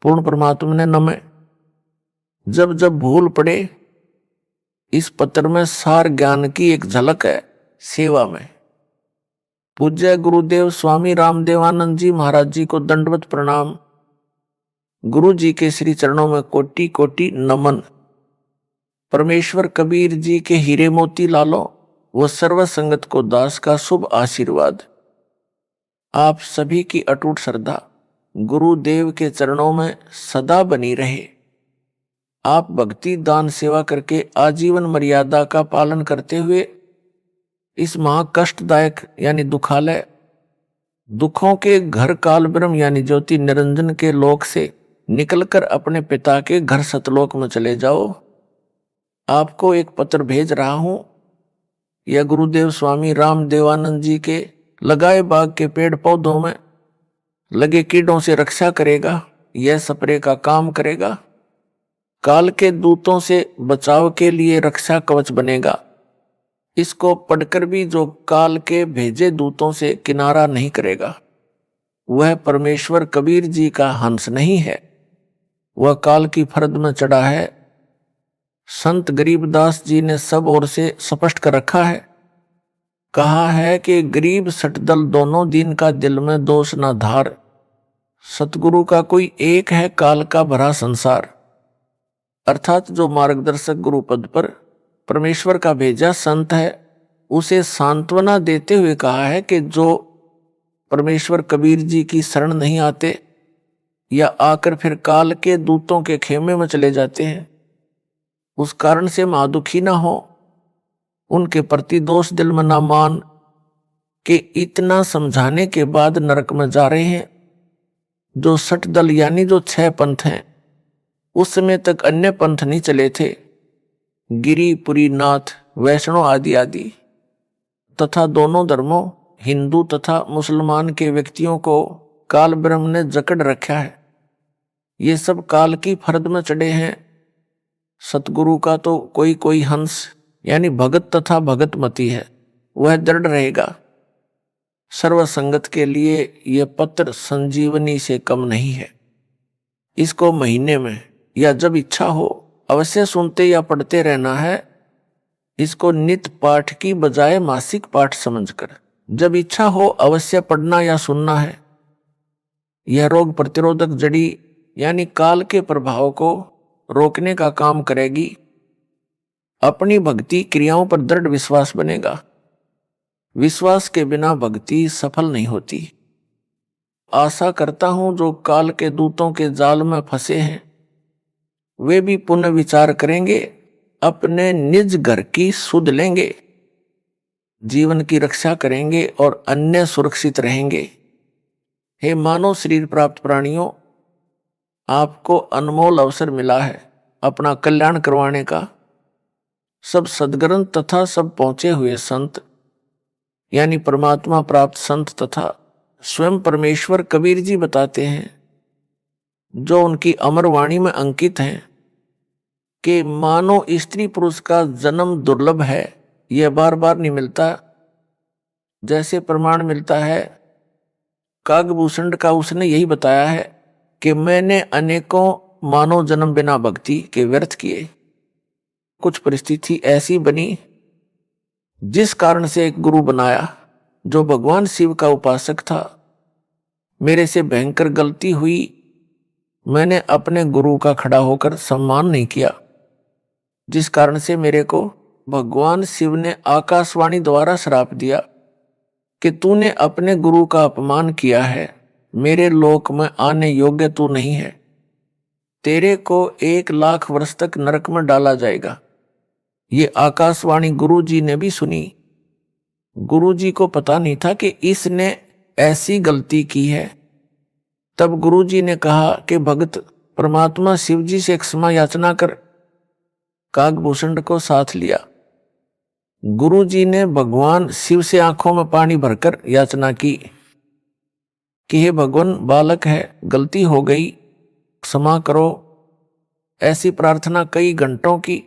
पूर्ण परमात्मा ने नमः। जब जब भूल पड़े, इस पत्र में सार ज्ञान की एक झलक है सेवा में। पूज्य गुरुदेव स्वामी रामदेवानंद जी महाराज जी को दंडवत प्रणाम। गुरु जी के श्री चरणों में कोटि कोटि नमन। परमेश्वर कबीर जी के हीरे मोती लालो व सर्व संगत को दास का शुभ आशीर्वाद। आप सभी की अटूट श्रद्धा गुरुदेव के चरणों में सदा बनी रहे। आप भक्ति दान सेवा करके आजीवन मर्यादा का पालन करते हुए इस महाकष्टदायक यानी दुखालय दुखों के घर काल ब्रह्म यानी ज्योति निरंजन के लोक से निकलकर अपने पिता के घर सतलोक में चले जाओ। आपको एक पत्र भेज रहा हूं। यह गुरुदेव स्वामी रामदेवानंद जी के लगाए बाग के पेड़ पौधों में लगे कीड़ों से रक्षा करेगा। यह स्प्रे का काम करेगा। काल के दूतों से बचाव के लिए रक्षा कवच बनेगा। इसको पढ़कर भी जो काल के भेजे दूतों से किनारा नहीं करेगा, वह परमेश्वर कबीर जी का हंस नहीं है, वह काल की फरद में चढ़ा है। संत गरीबदास जी ने सब ओर से स्पष्ट कर रखा है। कहा है कि गरीब सटदल दोनों दिन का दिल में दोष ना धार। सतगुरु का कोई एक है काल का भरा संसार। अर्थात जो मार्गदर्शक गुरु पद पर परमेश्वर का भेजा संत है, उसे सांत्वना देते हुए कहा है कि जो परमेश्वर कबीर जी की शरण नहीं आते या आकर फिर काल के दूतों के खेमे में चले जाते हैं, उस कारण से महादुखी ना हो, उनके प्रति दोष दिल में ना मान कि इतना समझाने के बाद नरक में जा रहे हैं। जो 60 दल यानी जो 6 पंथ हैं, उस समय तक अन्य पंथ नहीं चले थे। गिरी पुरी नाथ वैष्णव आदि आदि तथा दोनों धर्मों हिंदू तथा मुसलमान के व्यक्तियों को काल ब्रह्म ने जकड़ रखा है। ये सब काल की फरद में चढ़े हैं। सतगुरु का तो कोई कोई हंस यानी भगत तथा भगतमती है, वह दृढ़ रहेगा। सर्व संगत के लिए यह पत्र संजीवनी से कम नहीं है। इसको महीने में या जब इच्छा हो अवश्य सुनते या पढ़ते रहना है। इसको नित्य पाठ की बजाय मासिक पाठ समझकर जब इच्छा हो अवश्य पढ़ना या सुनना है। यह रोग प्रतिरोधक जड़ी यानी काल के प्रभाव को रोकने का काम करेगी। अपनी भक्ति क्रियाओं पर दृढ़ विश्वास बनेगा। विश्वास के बिना भक्ति सफल नहीं होती। आशा करता हूं जो काल के दूतों के जाल में फंसे हैं, वे भी पुनः विचार करेंगे, अपने निज घर की सुध लेंगे, जीवन की रक्षा करेंगे और अन्य सुरक्षित रहेंगे। हे मानव शरीर प्राप्त प्राणियों, आपको अनमोल अवसर मिला है अपना कल्याण करवाने का। सब सद्ग्रंथ तथा सब पहुंचे हुए संत यानी परमात्मा प्राप्त संत तथा स्वयं परमेश्वर कबीर जी बताते हैं, जो उनकी अमर वाणी में अंकित हैं कि मानो स्त्री पुरुष का जन्म दुर्लभ है, यह बार बार नहीं मिलता। जैसे प्रमाण मिलता है कागभूषण का, उसने यही बताया है कि मैंने अनेकों मानव जन्म बिना भक्ति के व्यर्थ किए। कुछ परिस्थिति ऐसी बनी जिस कारण से एक गुरु बनाया जो भगवान शिव का उपासक था। मेरे से भयंकर गलती हुई, मैंने अपने गुरु का खड़ा होकर सम्मान नहीं किया, जिस कारण से मेरे को भगवान शिव ने आकाशवाणी द्वारा श्राप दिया कि तूने अपने गुरु का अपमान किया है, मेरे लोक में आने योग्य तू नहीं है, तेरे को 1 लाख वर्ष तक नरक में डाला जाएगा। ये आकाशवाणी गुरु जी ने भी सुनी। गुरु जी को पता नहीं था कि इसने ऐसी गलती की है। तब गुरु जी ने कहा कि भगत परमात्मा शिव जी से क्षमा याचना कर। कागभूषण को साथ लिया। गुरु जी ने भगवान शिव से आंखों में पानी भरकर याचना की कि हे भगवान, बालक है, गलती हो गई, क्षमा करो। ऐसी प्रार्थना कई घंटों की।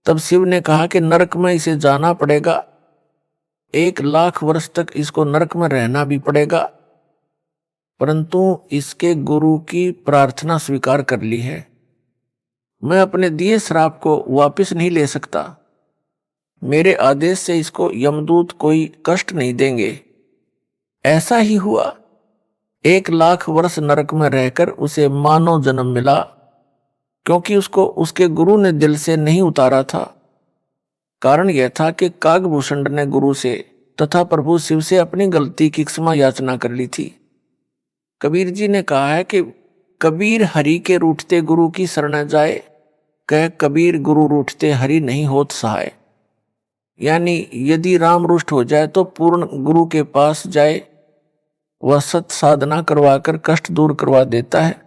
तब शिव ने कहा कि नरक में इसे जाना पड़ेगा, 1 लाख वर्ष तक इसको नरक में रहना भी पड़ेगा। परंतु इसके गुरु की प्रार्थना स्वीकार कर ली है। मैं अपने दिए श्राप को वापस नहीं ले सकता। मेरे आदेश से इसको यमदूत कोई कष्ट नहीं देंगे। ऐसा ही हुआ। 1,00,000 वर्ष नरक में रहकर उसे मानव जन्म मिला, क्योंकि उसको उसके गुरु ने दिल से नहीं उतारा था। कारण यह था कि कागभूषण ने गुरु से तथा प्रभु शिव से अपनी गलती की क्षमा याचना कर ली थी। कबीर जी ने कहा है कि कबीर हरि के रूठते गुरु की शरण जाए, कह कबीर गुरु रूठते हरि नहीं होत सहाय। यानी यदि राम रुष्ट हो जाए तो पूर्ण गुरु के पास जाए, वह सत साधना करवाकर कष्ट दूर करवा देता है।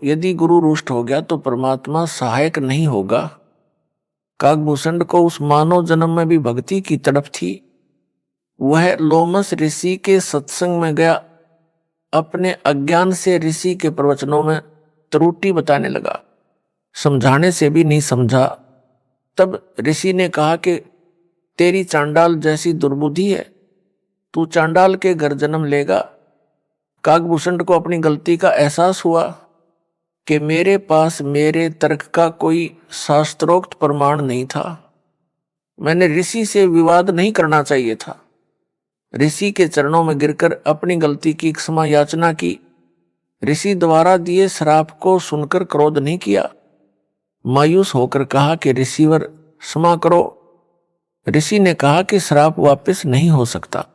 यदि गुरु रुष्ट हो गया तो परमात्मा सहायक नहीं होगा। कागभूषण को उस मानव जन्म में भी भक्ति की तड़प थी। वह लोमस ऋषि के सत्संग में गया, अपने अज्ञान से ऋषि के प्रवचनों में त्रुटि बताने लगा, समझाने से भी नहीं समझा। तब ऋषि ने कहा कि तेरी चांडाल जैसी दुर्बुद्धि है, तू चांडाल के घर जन्म लेगा। कागभूषण को अपनी गलती का एहसास हुआ कि मेरे पास मेरे तर्क का कोई शास्त्रोक्त प्रमाण नहीं था। मैंने ऋषि से विवाद नहीं करना चाहिए था। ऋषि के चरणों में गिरकर अपनी गलती की क्षमा याचना की। ऋषि द्वारा दिए श्राप को सुनकर क्रोध नहीं किया। मायूस होकर कहा कि ऋषिवर क्षमा करो। ऋषि ने कहा कि श्राप वापस नहीं हो सकता।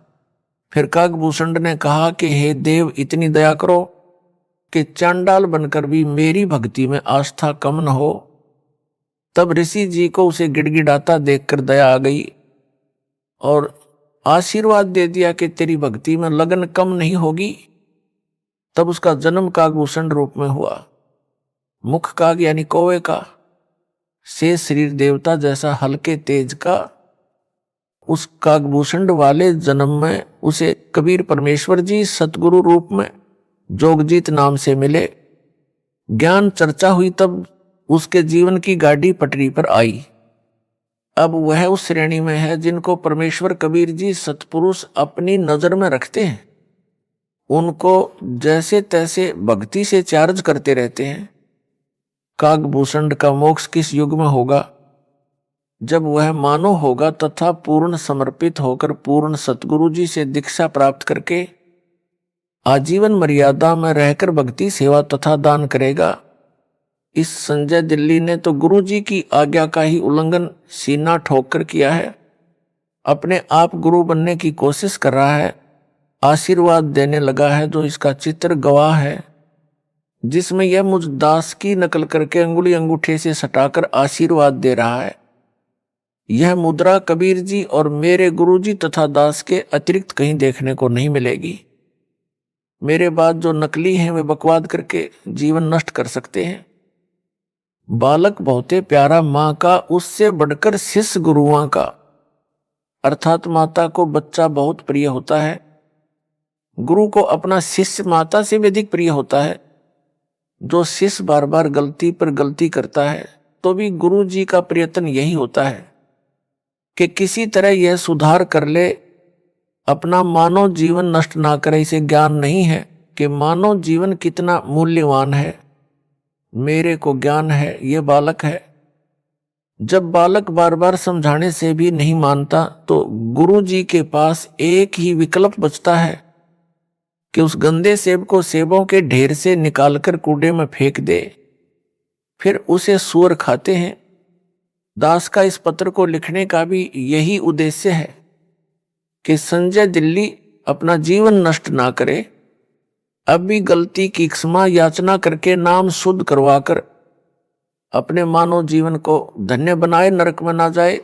फिर कागभूषण ने कहा कि हे देव, इतनी दया करो कि चांडाल बनकर भी मेरी भक्ति में आस्था कम न हो। तब ऋषि जी को उसे गिड़गिड़ाता देखकर दया आ गई और आशीर्वाद दे दिया कि तेरी भक्ति में लगन कम नहीं होगी। तब उसका जन्म कागभूषण रूप में हुआ। मुख काग यानी कौवे का, से शरीर देवता जैसा हल्के तेज का। उस कागभूषण वाले जन्म में उसे कबीर परमेश्वर जी सतगुरु रूप में जोगजीत नाम से मिले। ज्ञान चर्चा हुई तब उसके जीवन की गाड़ी पटरी पर आई। अब वह उस श्रेणी में है जिनको परमेश्वर कबीर जी सतपुरुष अपनी नजर में रखते हैं। उनको जैसे तैसे भक्ति से चार्ज करते रहते हैं। कागभूषण का मोक्ष किस युग में होगा? जब वह मानव होगा तथा पूर्ण समर्पित होकर पूर्ण सतगुरु जी से दीक्षा प्राप्त करके आजीवन मर्यादा में रहकर भक्ति सेवा तथा दान करेगा। इस संजय दिल्ली ने तो गुरु जी की आज्ञा का ही उल्लंघन सीना ठोक कर किया है। अपने आप गुरु बनने की कोशिश कर रहा है, आशीर्वाद देने लगा है जो इसका चित्र गवाह है, जिसमें यह मुझ दास की नकल करके अंगुली अंगूठे से सटाकर आशीर्वाद दे रहा है। यह मुद्रा कबीर जी और मेरे गुरु जी तथा दास के अतिरिक्त कहीं देखने को नहीं मिलेगी। मेरे बाद जो नकली हैं वे बकवाद करके जीवन नष्ट कर सकते हैं। बालक बहुते प्यारा माँ का, उससे बढ़कर शिष्य गुरुओं का। अर्थात माता को बच्चा बहुत प्रिय होता है, गुरु को अपना शिष्य माता से भी अधिक प्रिय होता है। जो शिष्य बार बार गलती पर गलती करता है तो भी गुरु जी का प्रयत्न यही होता है कि किसी तरह यह सुधार कर ले, अपना मानव जीवन नष्ट ना करे। इसे ज्ञान नहीं है कि मानव जीवन कितना मूल्यवान है। मेरे को ज्ञान है, ये बालक है। जब बालक बार बार समझाने से भी नहीं मानता तो गुरु जी के पास एक ही विकल्प बचता है कि उस गंदे सेब को सेबों के ढेर से निकालकर कूड़े में फेंक दे। फिर उसे सूअर खाते हैं। दास का इस पत्र को लिखने का भी यही उद्देश्य है कि संजय दिल्ली अपना जीवन नष्ट ना करे। अब भी गलती की क्षमा याचना करके नाम शुद्ध करवाकर अपने मानव जीवन को धन्य बनाए, नरक में ना जाए।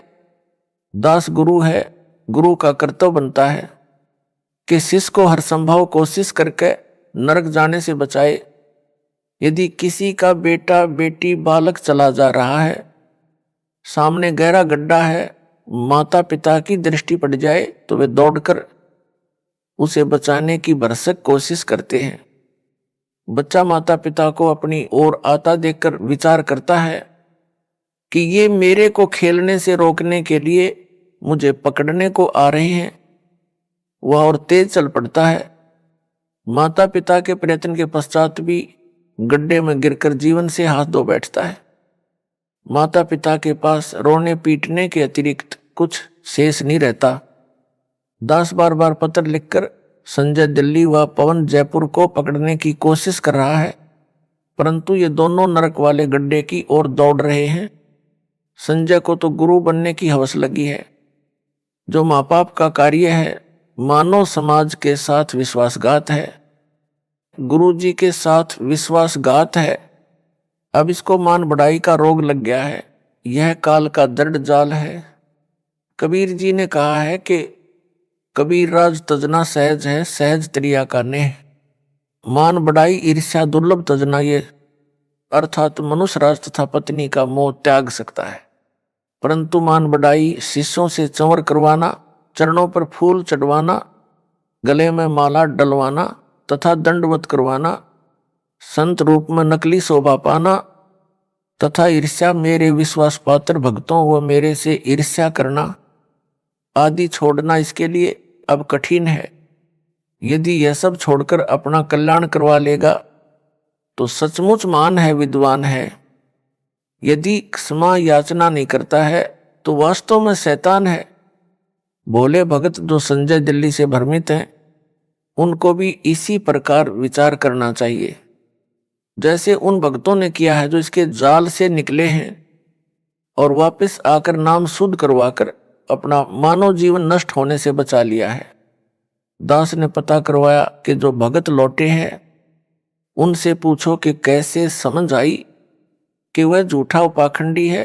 दास गुरु है, गुरु का कर्तव्य बनता है कि शिष्य को हर संभव कोशिश करके नरक जाने से बचाए। यदि किसी का बेटा बेटी बालक चला जा रहा है, सामने गहरा गड्ढा है, माता पिता की दृष्टि पड़ जाए तो वे दौड़कर उसे बचाने की भरसक कोशिश करते हैं। बच्चा माता पिता को अपनी ओर आता देखकर विचार करता है कि ये मेरे को खेलने से रोकने के लिए मुझे पकड़ने को आ रहे हैं। वह और तेज चल पड़ता है। माता पिता के प्रयत्न के पश्चात भी गड्ढे में गिरकर जीवन से हाथ धो बैठता है। माता पिता के पास रोने पीटने के अतिरिक्त कुछ शेष नहीं रहता। दास बार बार पत्र लिखकर संजय दिल्ली व पवन जयपुर को पकड़ने की कोशिश कर रहा है, परंतु ये दोनों नरक वाले गड्ढे की ओर दौड़ रहे हैं। संजय को तो गुरु बनने की हवस लगी है। जो माँ बाप का कार्य है मानव समाज के साथ विश्वासघात है, गुरु जी के साथ विश्वासघात है। अब इसको मान बढ़ाई का रोग लग गया है। यह काल का दृढ़ जाल है। कबीर जी ने कहा है कि कबीर राज तजना सहज है, सहज त्रिया का नेह। मान बढ़ाई ईर्ष्या दुर्लभ तजना, ये अर्थात मनुष्य राज तथा पत्नी का मोह त्याग सकता है, परंतु मान बढ़ाई शिष्यों से चंवर करवाना, चरणों पर फूल चढ़वाना, गले में माला डलवाना तथा दंडवत करवाना, संत रूप में नकली शोभा पाना तथा ईर्ष्या मेरे विश्वास पात्र भक्तों व मेरे से ईर्ष्या करना आदि छोड़ना इसके लिए अब कठिन है। यदि यह सब छोड़कर अपना कल्याण करवा लेगा तो सचमुच महान है, विद्वान है। यदि क्षमा याचना नहीं करता है तो वास्तव में शैतान है। भोले भगत जो संजय दिल्ली से भ्रमित हैं, उनको भी इसी प्रकार विचार करना चाहिए जैसे उन भक्तों ने किया है जो इसके जाल से निकले हैं और वापस आकर नाम शुद्ध करवाकर अपना मानव जीवन नष्ट होने से बचा लिया है। दास ने पता करवाया कि जो भगत लौटे हैं उनसे पूछो कि कैसे समझ आई कि वह झूठा उपाखंडी है।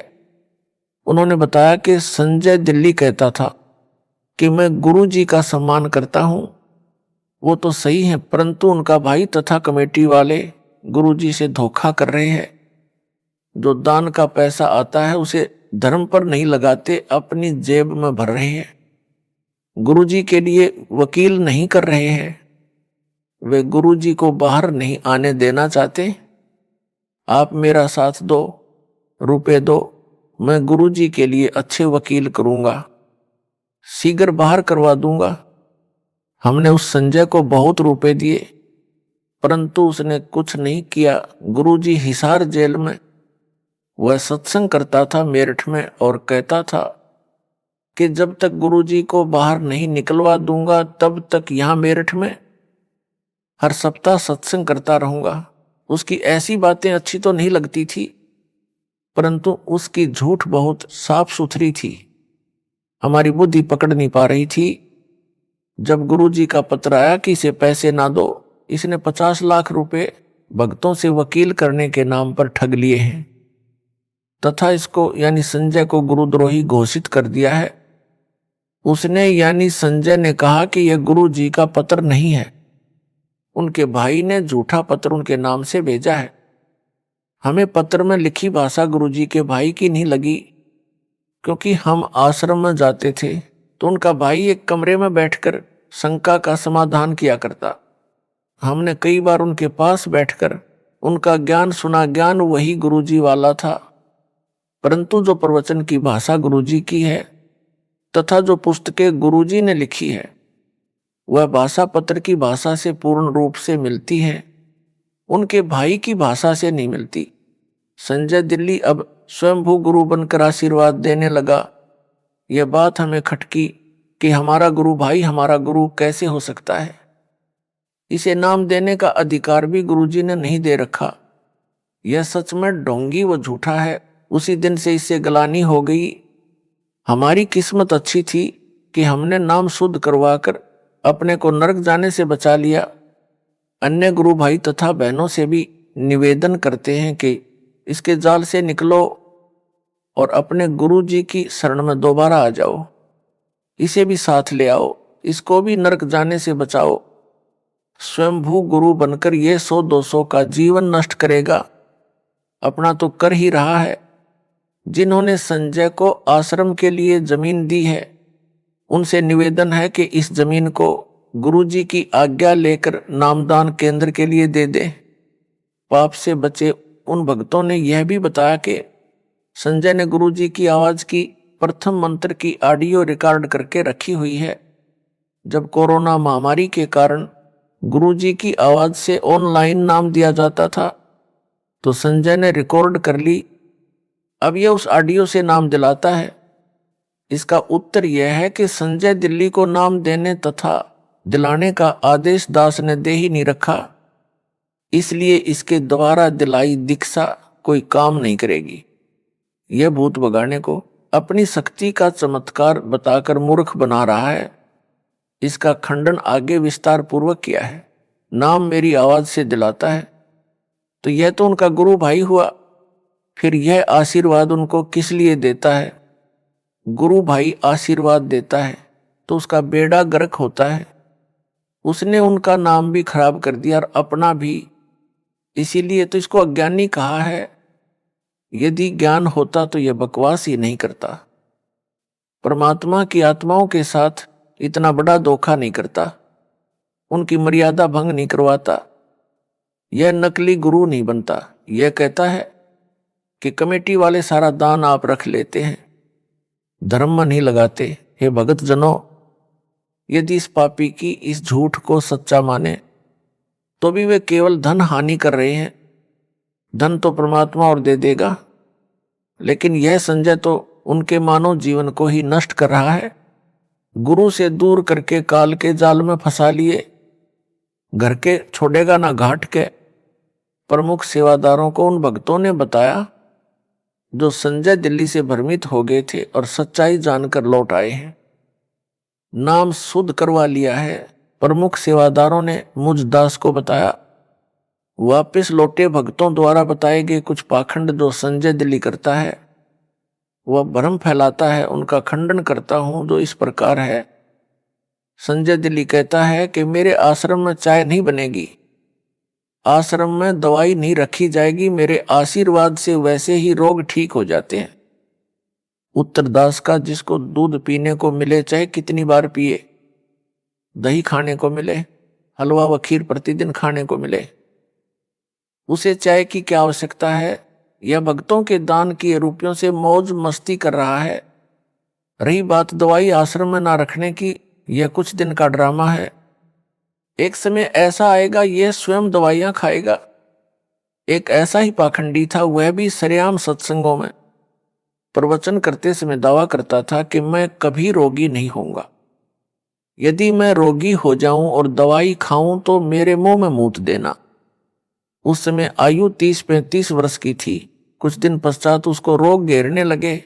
उन्होंने बताया कि संजय दिल्ली कहता था कि मैं गुरु जी का सम्मान करता हूं। वो तो सही है, परंतु उनका भाई तथा कमेटी वाले गुरु जी से धोखा कर रहे हैं। जो दान का पैसा आता है उसे धर्म पर नहीं लगाते, अपनी जेब में भर रहे हैं। गुरु जी के लिए वकील नहीं कर रहे हैं। वे गुरु जी को बाहर नहीं आने देना चाहते। आप मेरा साथ दो, रुपए दो, मैं गुरु जी के लिए अच्छे वकील करूंगा, शीघ्र बाहर करवा दूंगा। हमने उस संजय को बहुत रुपए दिए, परंतु उसने कुछ नहीं किया। गुरु जी हिसार जेल में वह सत्संग करता था मेरठ में और कहता था कि जब तक गुरुजी को बाहर नहीं निकलवा दूंगा तब तक यहां मेरठ में हर सप्ताह सत्संग करता रहूंगा। उसकी ऐसी बातें अच्छी तो नहीं लगती थी, परंतु उसकी झूठ बहुत साफ सुथरी थी। हमारी बुद्धि पकड़ नहीं पा रही थी। जब गुरुजी का पत्र आया कि इसे पैसे ना दो, इसने 50 लाख रुपए भक्तों से वकील करने के नाम पर ठग लिए हैं तथा इसको यानी संजय को गुरुद्रोही घोषित कर दिया है। उसने यानी संजय ने कहा कि यह गुरु जी का पत्र नहीं है, उनके भाई ने झूठा पत्र उनके नाम से भेजा है। हमें पत्र में लिखी भाषा गुरु जी के भाई की नहीं लगी, क्योंकि हम आश्रम में जाते थे तो उनका भाई एक कमरे में बैठकर शंका का समाधान किया करता। हमने कई बार उनके पास बैठकर उनका ज्ञान सुना। ज्ञान वही गुरु जी वाला था, परंतु जो प्रवचन की भाषा गुरुजी की है तथा जो पुस्तकें गुरुजी ने लिखी है वह भाषा पत्र की भाषा से पूर्ण रूप से मिलती है, उनके भाई की भाषा से नहीं मिलती। संजय दिल्ली अब स्वयंभू गुरु बनकर आशीर्वाद देने लगा। यह बात हमें खटकी कि हमारा गुरु भाई हमारा गुरु कैसे हो सकता है। इसे नाम देने का अधिकार भी गुरुजी ने नहीं दे रखा। यह सच में ढोंगी व झूठा है। उसी दिन से इससे गलानी हो गई। हमारी किस्मत अच्छी थी कि हमने नाम शुद्ध करवाकर अपने को नरक जाने से बचा लिया। अन्य गुरु भाई तथा बहनों से भी निवेदन करते हैं कि इसके जाल से निकलो और अपने गुरु जी की शरण में दोबारा आ जाओ। इसे भी साथ ले आओ, इसको भी नरक जाने से बचाओ। स्वयंभू गुरु बनकर ये 100-200 का जीवन नष्ट करेगा, अपना तो कर ही रहा है। जिन्होंने संजय को आश्रम के लिए जमीन दी है उनसे निवेदन है कि इस जमीन को गुरुजी की आज्ञा लेकर नामदान केंद्र के लिए दे दे। पाप से बचे उन भक्तों ने यह भी बताया कि संजय ने गुरुजी की आवाज की प्रथम मंत्र की ऑडियो रिकॉर्ड करके रखी हुई है। जब कोरोना महामारी के कारण गुरुजी की आवाज से ऑनलाइन नाम दिया जाता था, तो संजय ने रिकॉर्ड कर ली। अब यह उस ऑडियो से नाम दिलाता है। इसका उत्तर यह है कि संजय दिल्ली को नाम देने तथा दिलाने का आदेश दास ने दे ही नहीं रखा, इसलिए इसके द्वारा दिलाई दीक्षा कोई काम नहीं करेगी। यह भूत भगाने को अपनी शक्ति का चमत्कार बताकर मूर्ख बना रहा है। इसका खंडन आगे विस्तार पूर्वक किया है। नाम मेरी आवाज से दिलाता है, तो यह तो उनका गुरु भाई हुआ, फिर यह आशीर्वाद उनको किस लिए देता है? गुरु भाई आशीर्वाद देता है तो उसका बेड़ा गर्क होता है। उसने उनका नाम भी खराब कर दिया और अपना भी, इसीलिए तो इसको अज्ञानी कहा है। यदि ज्ञान होता तो यह बकवास ही नहीं करता। परमात्मा की आत्माओं के साथ इतना बड़ा धोखा नहीं करता, उनकी मर्यादा भंग नहीं करवाता। यह नकली गुरु नहीं बनता। यह कहता है कि कमेटी वाले सारा दान आप रख लेते हैं, धर्म में नहीं लगाते। हे भगत जनों, यदि इस पापी की इस झूठ को सच्चा माने तो भी वे केवल धन हानि कर रहे हैं। धन तो परमात्मा और दे देगा, लेकिन यह संजय तो उनके मानव जीवन को ही नष्ट कर रहा है। गुरु से दूर करके काल के जाल में फंसा लिए, घर के छोड़ेगा ना घाट के। प्रमुख सेवादारों को उन भक्तों ने बताया जो संजय दिल्ली से भ्रमित हो गए थे और सच्चाई जानकर लौट आए हैं। नाम शुद्ध करवा लिया है। प्रमुख सेवादारों ने मुझ दास को बताया। वापस लौटे भक्तों द्वारा बताए गए कुछ पाखंड जो संजय दिल्ली करता है, वह भ्रम फैलाता है, उनका खंडन करता हूं, जो इस प्रकार है। संजय दिल्ली कहता है कि मेरे आश्रम में चाय नहीं बनेगी, आश्रम में दवाई नहीं रखी जाएगी, मेरे आशीर्वाद से वैसे ही रोग ठीक हो जाते हैं। उत्तर दास का, जिसको दूध पीने को मिले चाहे कितनी बार पिए, दही खाने को मिले, हलवा व खीर प्रतिदिन खाने को मिले, उसे चाय की क्या आवश्यकता है? यह भक्तों के दान किए रुपयों से मौज मस्ती कर रहा है। रही बात दवाई आश्रम में ना रखने की, यह कुछ दिन का ड्रामा है। एक समय ऐसा आएगा यह स्वयं दवाइयां खाएगा। एक ऐसा ही पाखंडी था, वह भी सरेआम सत्संगों में प्रवचन करते समय दावा करता था कि मैं कभी रोगी नहीं होऊंगा। यदि मैं रोगी हो जाऊं और दवाई खाऊं तो मेरे मुंह में मूत देना। उस समय आयु 30-35 वर्ष की थी। कुछ दिन पश्चात उसको रोग घेरने लगे।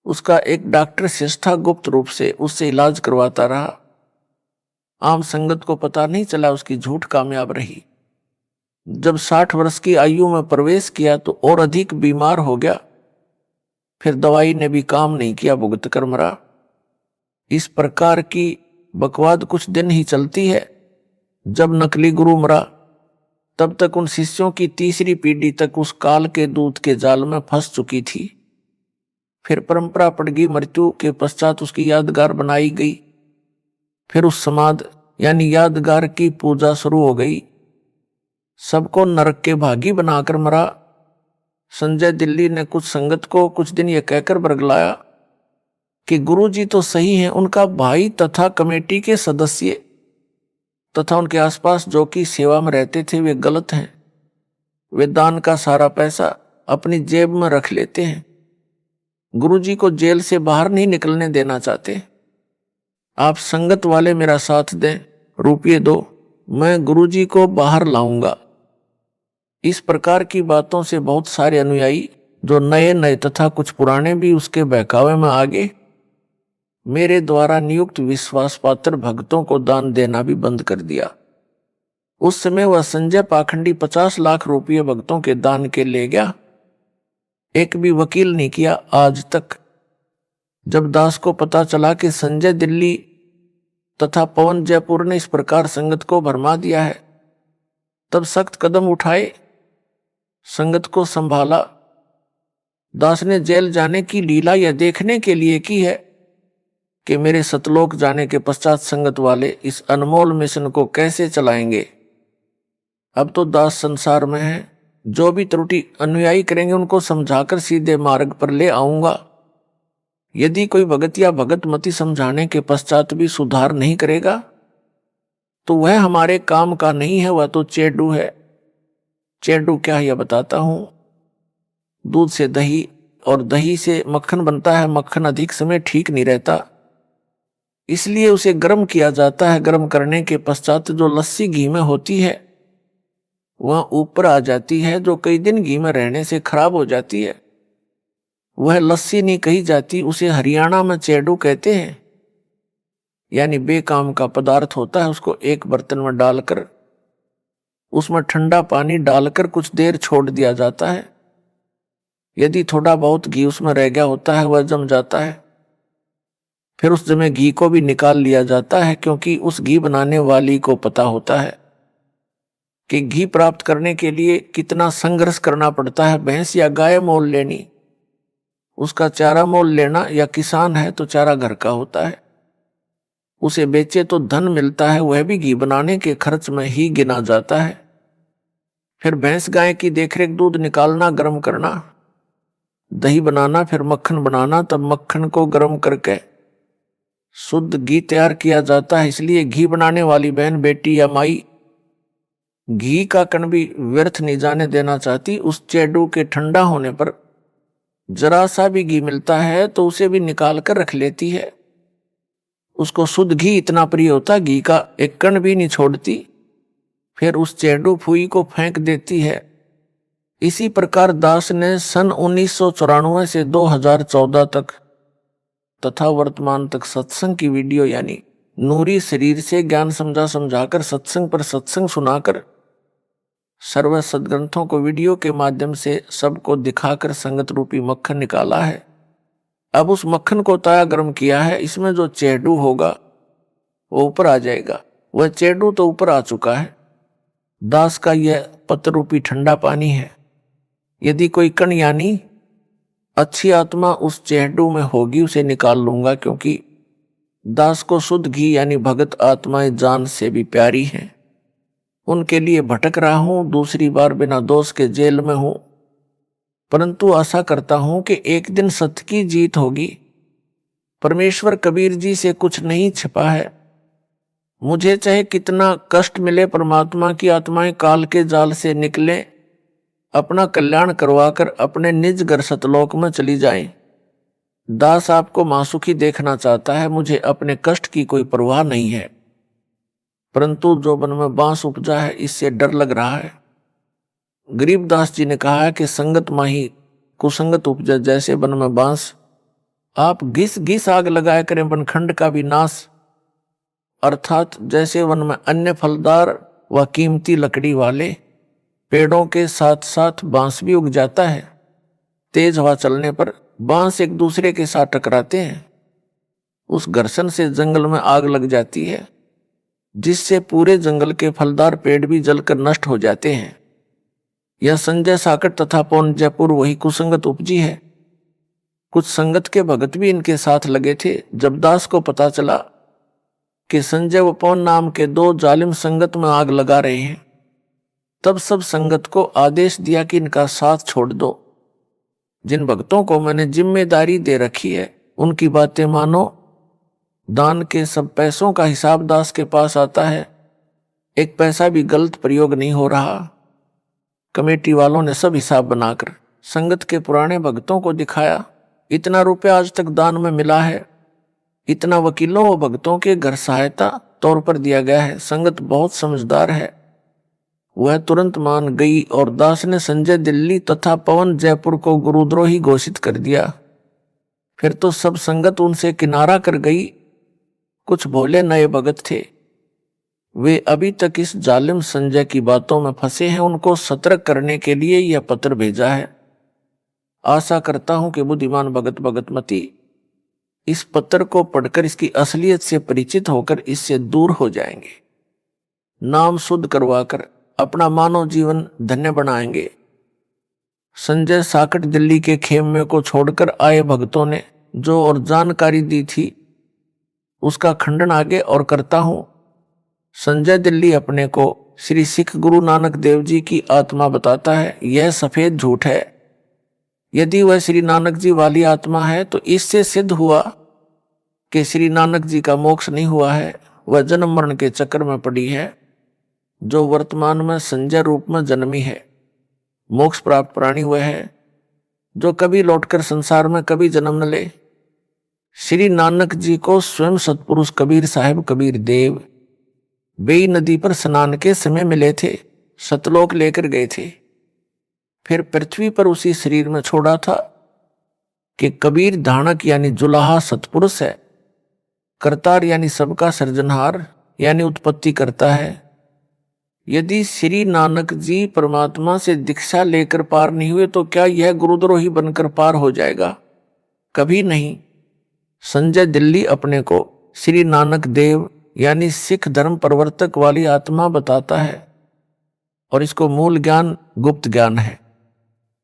उसका एक डॉक्टर शिष्टा गुप्त रूप से उससे इलाज करवाता रहा। आम संगत को पता नहीं चला, उसकी झूठ कामयाब रही। जब 60 वर्ष की आयु में प्रवेश किया तो और अधिक बीमार हो गया। फिर दवाई ने भी काम नहीं किया, भुगत कर मरा। इस प्रकार की बकवाद कुछ दिन ही चलती है। जब नकली गुरु मरा तब तक उन शिष्यों की तीसरी पीढ़ी तक उस काल के दूत के जाल में फंस चुकी थी। फिर परंपरा पड़ गई, मृत्यु के पश्चात उसकी यादगार बनाई गई। फिर उस समाध यानी यादगार की पूजा शुरू हो गई। सबको नरक के भागी बनाकर मरा। संजय दिल्ली ने कुछ संगत को कुछ दिन यह कहकर बरगलाया कि गुरुजी तो सही हैं, उनका भाई तथा कमेटी के सदस्य तथा उनके आसपास जो कि सेवा में रहते थे वे गलत हैं। वे दान का सारा पैसा अपनी जेब में रख लेते हैं। गुरुजी को जेल से बाहर नहीं निकलने देना चाहते। आप संगत वाले मेरा साथ दें, रुपये दो, मैं गुरुजी को बाहर लाऊंगा। इस प्रकार की बातों से बहुत सारे अनुयायी जो नए नए तथा कुछ पुराने भी उसके बहकावे में आ गए। मेरे द्वारा नियुक्त विश्वास पात्र भक्तों को दान देना भी बंद कर दिया। उस समय वह संजय पाखंडी 50 लाख रुपये भक्तों के दान के ले गया। एक भी वकील नहीं किया आज तक। जब दास को पता चला कि संजय दिल्ली तथा पवन जयपुर ने इस प्रकार संगत को भरमा दिया है, तब सख्त कदम उठाए, संगत को संभाला। दास ने जेल जाने की लीला यह देखने के लिए की है कि मेरे सतलोक जाने के पश्चात संगत वाले इस अनमोल मिशन को कैसे चलाएंगे। अब तो दास संसार में है, जो भी त्रुटि अनुयायी करेंगे उनको समझाकर सीधे मार्ग पर ले आऊंगा। यदि कोई भगत या भगत मति समझाने के पश्चात भी सुधार नहीं करेगा तो वह हमारे काम का नहीं है, वह तो चेडू है। चेडू क्या है यह बताता हूं। दूध से दही और दही से मक्खन बनता है। मक्खन अधिक समय ठीक नहीं रहता, इसलिए उसे गर्म किया जाता है। गर्म करने के पश्चात जो लस्सी घी में होती है वह ऊपर आ जाती है, जो कई दिन घी में रहने से खराब हो जाती है। वह लस्सी नहीं कही जाती, उसे हरियाणा में चेडू कहते हैं। यानी बेकाम का पदार्थ होता है। उसको एक बर्तन में डालकर उसमें ठंडा पानी डालकर कुछ देर छोड़ दिया जाता है। यदि थोड़ा बहुत घी उसमें रह गया होता है वह जम जाता है। फिर उस जमे घी को भी निकाल लिया जाता है, क्योंकि उस घी बनाने वाली को पता होता है कि घी प्राप्त करने के लिए कितना संघर्ष करना पड़ता है। भैंस या गाय मोल लेनी, उसका चारा मोल लेना, या किसान है तो चारा घर का होता है, उसे बेचे तो धन मिलता है, वह भी घी बनाने के खर्च में ही गिना जाता है। फिर भैंस गाय की देखरेख, दूध निकालना, गर्म करना, दही बनाना, फिर मक्खन बनाना, तब मक्खन को गर्म करके शुद्ध घी तैयार किया जाता है। इसलिए घी बनाने वाली बहन, बेटी या माई घी का कण भी व्यर्थ नहीं जाने देना चाहती। उस चेडू के ठंडा होने पर जरा सा भी घी मिलता है तो उसे भी निकाल कर रख लेती है। उसको शुद्ध घी इतना प्रिय होता, घी का एक कण भी नहीं छोड़ती। फिर उस चेडू फुई को फेंक देती है। इसी प्रकार दास ने सन 1994 से 2014 तक तथा वर्तमान तक सत्संग की वीडियो यानी नूरी शरीर से ज्ञान समझाकर सत्संग पर सत्संग सुनाकर सर्व सदग्रंथों को वीडियो के माध्यम से सबको दिखाकर संगत रूपी मक्खन निकाला है। अब उस मक्खन को ताया गर्म किया है। इसमें जो चेडू होगा वो ऊपर आ जाएगा। वह चेडू तो ऊपर आ चुका है। दास का यह पत्र रूपी ठंडा पानी है। यदि कोई कण यानी अच्छी आत्मा उस चेडू में होगी उसे निकाल लूंगा, क्योंकि दास को शुद्ध घी यानी भगत आत्माएं जान से भी प्यारी हैं। उनके लिए भटक रहा हूं, दूसरी बार बिना दोष के जेल में हूं, परंतु आशा करता हूं कि एक दिन सत्य की जीत होगी। परमेश्वर कबीर जी से कुछ नहीं छिपा है। मुझे चाहे कितना कष्ट मिले, परमात्मा की आत्माएं काल के जाल से निकले, अपना कल्याण करवाकर अपने निज घर सतलोक में चली जाएं। दास आपको मासुखी देखना चाहता है। मुझे अपने कष्ट की कोई परवाह नहीं है, परंतु जो मन में बांस उपजा है इससे डर लग रहा है। गरीबदास जी ने कहा है कि संगत माही कुसंगत उपजा, जैसे वन में बांस। आप घिस घिस आग लगाया करें वनखंड का भी नाश, अर्थात जैसे वन में अन्य फलदार व कीमती लकड़ी वाले पेड़ों के साथ साथ बांस भी उग जाता है। तेज हवा चलने पर बांस एक दूसरे के साथ टकराते हैं। उस घर्षण से जंगल में आग लग जाती है, जिससे पूरे जंगल के फलदार पेड़ भी जलकर नष्ट हो जाते हैं। यह संजय साकट तथा पौन जयपुर वही कुसंगत उपजी है। कुछ संगत के भगत भी इनके साथ लगे थे। जब दास को पता चला कि संजय व पौन नाम के दो जालिम संगत में आग लगा रहे हैं, तब सब संगत को आदेश दिया कि इनका साथ छोड़ दो। जिन भक्तों को मैंने जिम्मेदारी दे रखी है उनकी बातें मानो। दान के सब पैसों का हिसाब दास के पास आता है। एक पैसा भी गलत प्रयोग नहीं हो रहा। कमेटी वालों ने सब हिसाब बनाकर संगत के पुराने भक्तों को दिखाया। इतना रुपया आज तक दान में मिला है, इतना वकीलों व भक्तों के घर सहायता तौर पर दिया गया है। संगत बहुत समझदार है, वह तुरंत मान गई और दास ने संजय दिल्ली तथा पवन जयपुर को गुरुद्रोही घोषित कर दिया। फिर तो सब संगत उनसे किनारा कर गई। कुछ भोले नए भगत थे, वे अभी तक इस जालिम संजय की बातों में फंसे हैं। उनको सतर्क करने के लिए यह पत्र भेजा है। आशा करता हूं कि बुद्धिमान भगत भगतमती इस पत्र को पढ़कर इसकी असलियत से परिचित होकर इससे दूर हो जाएंगे, नाम शुद्ध करवाकर अपना मानव जीवन धन्य बनाएंगे। संजय साकट दिल्ली के खेमे को छोड़कर आए भक्तों ने जो और जानकारी दी थी उसका खंडन आगे और करता हूं। संजय दिल्ली अपने को श्री सिख गुरु नानक देव जी की आत्मा बताता है। यह सफेद झूठ है। यदि वह श्री नानक जी वाली आत्मा है तो इससे सिद्ध हुआ कि श्री नानक जी का मोक्ष नहीं हुआ है। वह जन्म मरण के चक्कर में पड़ी है, जो वर्तमान में संजय रूप में जन्मी है। मोक्ष प्राप्त प्राणी वह है जो कभी लौटकर संसार में कभी जन्म न ले। श्री नानक जी को स्वयं सतपुरुष कबीर साहब कबीर देव बेई नदी पर स्नान के समय मिले थे, सतलोक लेकर गए थे, फिर पृथ्वी पर उसी शरीर में छोड़ा था कि कबीर धाणक यानी जुलाहा सतपुरुष है, करतार यानी सबका सृजनहार यानी उत्पत्ति करता है। यदि श्री नानक जी परमात्मा से दीक्षा लेकर पार नहीं हुए तो क्या यह गुरुद्रोही बनकर पार हो जाएगा? कभी नहीं। संजय दिल्ली अपने को श्री नानक देव यानी सिख धर्म प्रवर्तक वाली आत्मा बताता है और इसको मूल ज्ञान गुप्त ज्ञान है।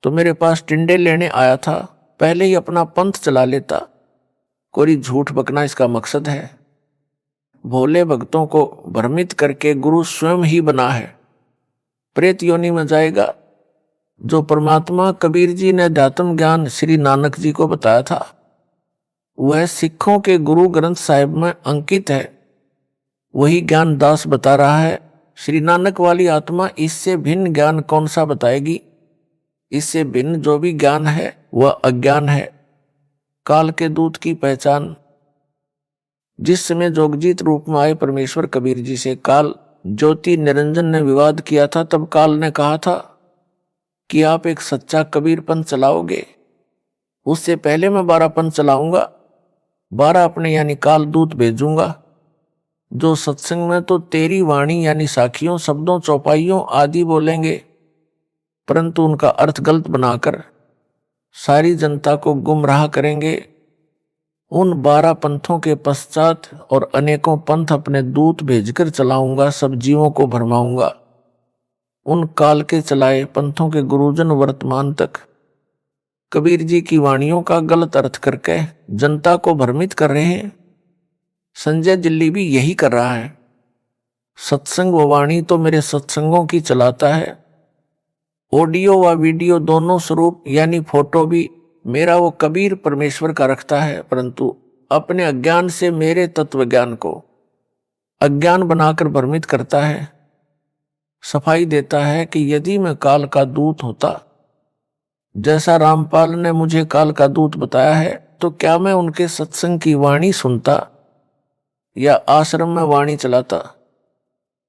तो मेरे पास टिंडे लेने आया था, पहले ही अपना पंथ चला लेता। कोई झूठ बकना इसका मकसद है। भोले भक्तों को भ्रमित करके गुरु स्वयं ही बना है। प्रेत योनि में जाएगा। जो परमात्मा कबीर जी ने अध्यात्म ज्ञान श्री नानक जी को बताया था वह सिखों के गुरु ग्रंथ साहिब में अंकित है। वही ज्ञान दास बता रहा है। श्री नानक वाली आत्मा इससे भिन्न ज्ञान कौन सा बताएगी? इससे भिन्न जो भी ज्ञान है वह अज्ञान है। काल के दूत की पहचान। जिस समय जोगजीत रूप में आए परमेश्वर कबीर जी से काल ज्योति निरंजन ने विवाद किया था, तब काल ने कहा था कि आप एक सच्चा कबीर पंथ चलाओगे, उससे पहले मैं 12 पंथ चलाऊंगा। 12 अपने यानी काल दूत भेजूंगा जो सत्संग में तो तेरी वाणी यानी साखियों शब्दों चौपाइयों आदि बोलेंगे, परंतु उनका अर्थ गलत बनाकर सारी जनता को गुमराह करेंगे। उन 12 पंथों के पश्चात और अनेकों पंथ अपने दूत भेजकर चलाऊंगा, सब जीवों को भरमाऊंगा। उन काल के चलाए पंथों के गुरुजन वर्तमान तक कबीर जी की वाणियों का गलत अर्थ करके जनता को भ्रमित कर रहे हैं। संजय दिल्ली भी यही कर रहा है। सत्संग व वाणी तो मेरे सत्संगों की चलाता है। ऑडियो व वीडियो दोनों स्वरूप यानी फोटो भी मेरा वो कबीर परमेश्वर का रखता है, परंतु अपने अज्ञान से मेरे तत्व ज्ञान को अज्ञान बनाकर भ्रमित करता है। सफाई देता है कि यदि मैं काल का दूत होता, जैसा रामपाल ने मुझे काल का दूत बताया है, तो क्या मैं उनके सत्संग की वाणी सुनता या आश्रम में वाणी चलाता?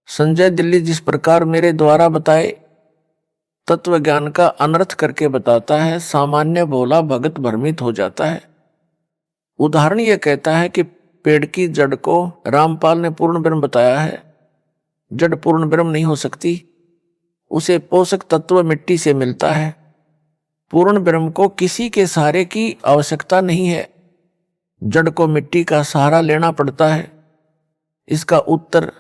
संजय दिल्ली जिस प्रकार मेरे द्वारा बताए तत्व ज्ञान का अनर्थ करके बताता है, सामान्य भोला भगत भ्रमित हो जाता है। उदाहरण यह कहता है कि पेड़ की जड़ को रामपाल ने पूर्ण ब्रह्म बताया है। जड़ पूर्ण ब्रह्म नहीं हो सकती, उसे पोषक तत्व मिट्टी से मिलता है। पूर्ण ब्रह्म को किसी के सहारे की आवश्यकता नहीं है, जड़ को मिट्टी का सहारा लेना पड़ता है। इसका उत्तर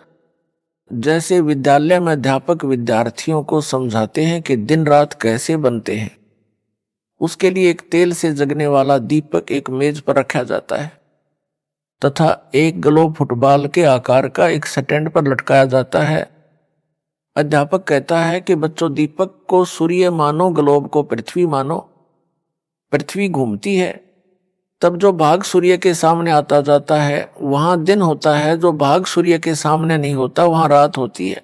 जैसे विद्यालय में अध्यापक विद्यार्थियों को समझाते हैं कि दिन रात कैसे बनते हैं, उसके लिए एक तेल से जगने वाला दीपक एक मेज पर रखा जाता है तथा एक ग्लोब फुटबॉल के आकार का एक स्टैंड पर लटकाया जाता है। अध्यापक कहता है कि बच्चों, दीपक को सूर्य मानो, ग्लोब को पृथ्वी मानो। पृथ्वी घूमती है, तब जो भाग सूर्य के सामने आता जाता है वहां दिन होता है, जो भाग सूर्य के सामने नहीं होता वहां रात होती है।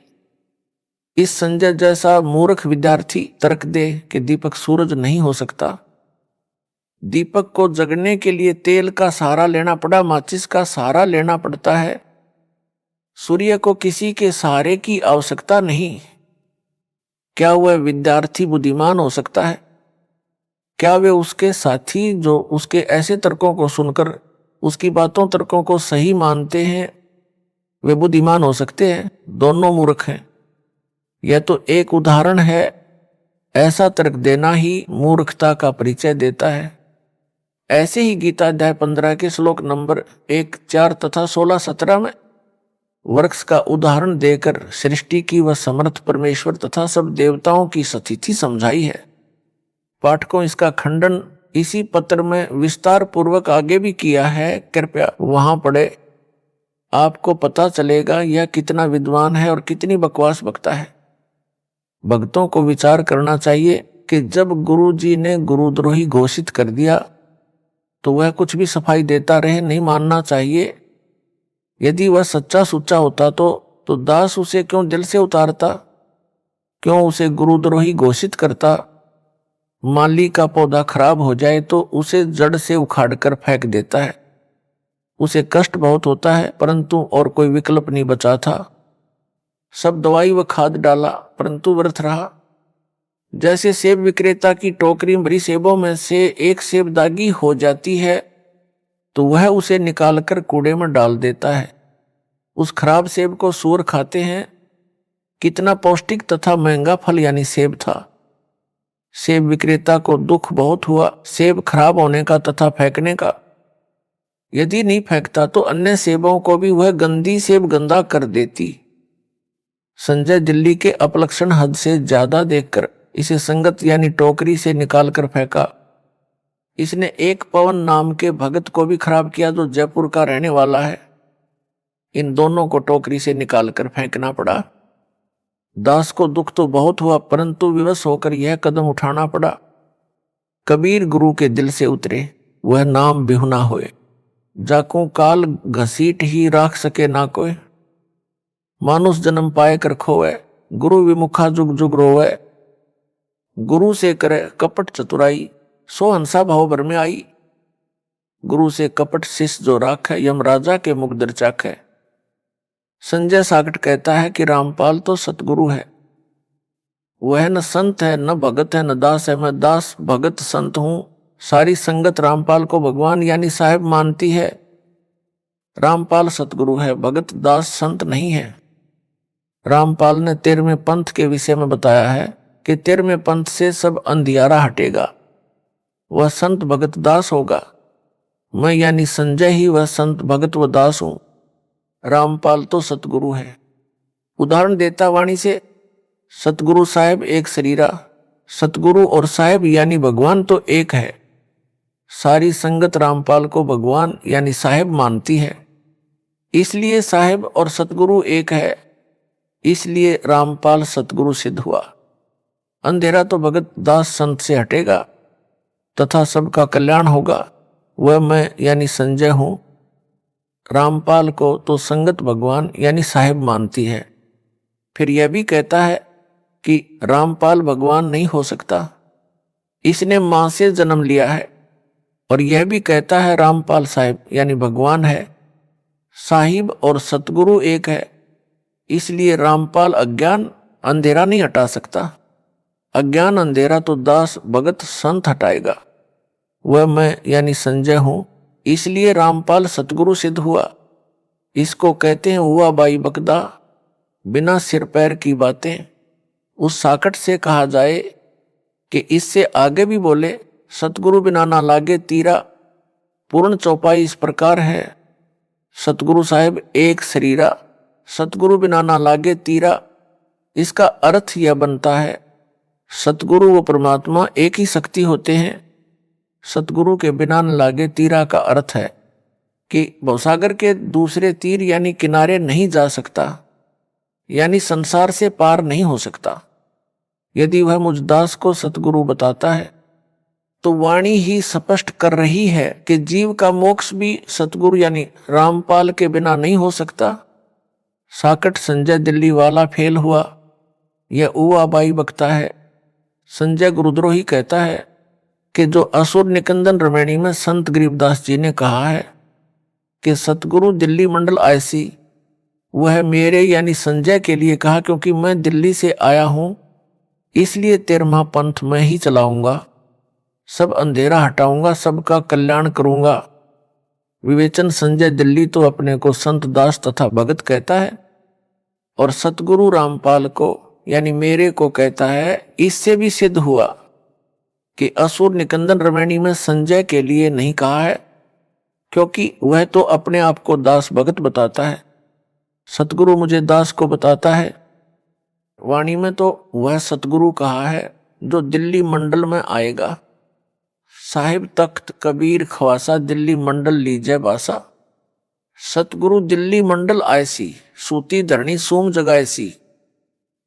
इस संजय जैसा मूर्ख विद्यार्थी तर्क दे कि दीपक सूरज नहीं हो सकता। दीपक को जगने के लिए तेल का सहारा लेना पड़ा, माचिस का सहारा लेना पड़ता है। सूर्य को किसी के सहारे की आवश्यकता नहीं। क्या वह विद्यार्थी बुद्धिमान हो सकता है? क्या वे उसके साथी जो उसके ऐसे तर्कों को सुनकर उसकी बातों तर्कों को सही मानते हैं, वे बुद्धिमान हो सकते हैं? दोनों मूर्ख हैं। यह तो एक उदाहरण है। ऐसा तर्क देना ही मूर्खता का परिचय देता है। ऐसे ही गीता अध्याय 15 के श्लोक नंबर 1, 4 तथा 16, 17 में वृक्ष का उदाहरण देकर सृष्टि की वह समर्थ परमेश्वर तथा सब देवताओं की स्थिति समझाई है। पाठकों, इसका खंडन इसी पत्र में विस्तार पूर्वक आगे भी किया है, कृपया वहां पढ़े। आपको पता चलेगा यह कितना विद्वान है और कितनी बकवास बकता है। भक्तों को विचार करना चाहिए कि जब गुरु जी ने गुरुद्रोही घोषित कर दिया तो वह कुछ भी सफाई देता रहे, नहीं मानना चाहिए। यदि वह सच्चा सुच्चा होता तो दास उसे क्यों दिल से उतारता, क्यों उसे गुरुद्रोही घोषित करता। माली का पौधा खराब हो जाए तो उसे जड़ से उखाड़कर फेंक देता है। उसे कष्ट बहुत होता है, परंतु और कोई विकल्प नहीं बचा था। सब दवाई व खाद डाला, परंतु व्यर्थ रहा। जैसे सेब विक्रेता की टोकरी भरी सेबों में से एक सेब दागी हो जाती है तो वह उसे निकालकर कूड़े में डाल देता है। उस खराब सेब को सूअर खाते हैं। कितना पौष्टिक तथा महंगा फल यानी सेब था। सेब विक्रेता को दुख बहुत हुआ सेब खराब होने का तथा फेंकने का। यदि नहीं फेंकता तो अन्य सेबों को भी वह गंदी सेब गंदा कर देती। संजय दिल्ली के अपलक्षण हद से ज्यादा देखकर इसे संगत यानी टोकरी से निकालकर फेंका। इसने एक पवन नाम के भगत को भी खराब किया जो जयपुर का रहने वाला है। इन दोनों को टोकरी से निकालकर फेंकना पड़ा। दास को दुख तो बहुत हुआ, परंतु विवश होकर यह कदम उठाना पड़ा। कबीर गुरु के दिल से उतरे, वह नाम बिहुना होए। जाको काल घसीट ही राख सके ना कोई। मानुष जन्म पाए कर खोए, गुरु विमुखा जुग जुग रोवे। गुरु से करे कपट चतुराई, सो हंसा भाव भर में आई। गुरु से कपट शिष्य जो राख है, यमराजा के मुख दर चाख है। संजय साकट कहता है कि रामपाल तो सतगुरु है। वह न संत है, न भगत है, न दास है। मैं दास भगत संत हूं। सारी संगत रामपाल को भगवान यानी साहेब मानती है। रामपाल सतगुरु है, भगत दास संत नहीं है। रामपाल ने 13वें पंथ के विषय में बताया है कि 13वें पंथ से सब अंधियारा हटेगा, वह संत भगत दास होगा। मैं यानी संजय ही वह संत भगत व दास हूं। रामपाल तो सतगुरु है। उदाहरण देता वाणी से, सतगुरु साहेब एक शरीरा। सतगुरु और साहेब यानी भगवान तो एक है। सारी संगत रामपाल को भगवान यानी साहेब मानती है, इसलिए साहेब और सतगुरु एक है। इसलिए रामपाल सतगुरु सिद्ध हुआ। अंधेरा तो भगत दास संत से हटेगा तथा सबका कल्याण होगा। वह मैं यानी संजय हूं। रामपाल को तो संगत भगवान यानी साहेब मानती है। फिर यह भी कहता है कि रामपाल भगवान नहीं हो सकता, इसने मां से जन्म लिया है। और यह भी कहता है रामपाल साहेब यानी भगवान है। साहिब और सतगुरु एक है, इसलिए रामपाल अज्ञान अंधेरा नहीं हटा सकता। अज्ञान अंधेरा तो दास भगत संत हटाएगा। वह मैं यानी संजय हूं, इसलिए रामपाल सतगुरु सिद्ध हुआ। इसको कहते हैं हुआ बाई बकदा, बिना सिर पैर की बातें। उस साकट से कहा जाए कि इससे आगे भी बोले, सतगुरु बिना ना लागे तीरा। पूर्ण चौपाई इस प्रकार है, सतगुरु साहेब एक शरीरा, सतगुरु बिना ना लागे तीरा। इसका अर्थ यह बनता है, सतगुरु व परमात्मा एक ही शक्ति होते हैं। सतगुरु के बिना न लागे तीरा का अर्थ है कि भवसागर के दूसरे तीर यानी किनारे नहीं जा सकता, यानी संसार से पार नहीं हो सकता। यदि वह मुझ दास को सतगुरु बताता है तो वाणी ही स्पष्ट कर रही है कि जीव का मोक्ष भी सतगुरु यानी रामपाल के बिना नहीं हो सकता। साकट संजय दिल्ली वाला फेल हुआ, यह उवा बाई बकता है। संजय गुरुद्रोही कहता है कि जो असुर निकंदन रमैणी में संत गरीबदास जी ने कहा है कि सतगुरु दिल्ली मंडल ऐसी, वह मेरे यानी संजय के लिए कहा, क्योंकि मैं दिल्ली से आया हूं, इसलिए 13वां पंथ मैं ही चलाऊंगा। सब अंधेरा हटाऊंगा, सबका कल्याण करूंगा। विवेचन संजय दिल्ली तो अपने को संत दास तथा भगत कहता है और सतगुरु रामपाल को यानी मेरे को कहता है। इससे भी सिद्ध हुआ कि असुर निकंदन रमैणी में संजय के लिए नहीं कहा है, क्योंकि वह तो अपने आप को दास भगत बताता है। सतगुरु मुझे दास को बताता है। वाणी में तो वह सतगुरु कहा है जो दिल्ली मंडल में आएगा। साहिब तख्त कबीर खवासा, दिल्ली मंडल लीजय बासा। सतगुरु दिल्ली मंडल ऐसी, सूती धरणी सूम जगाएसी।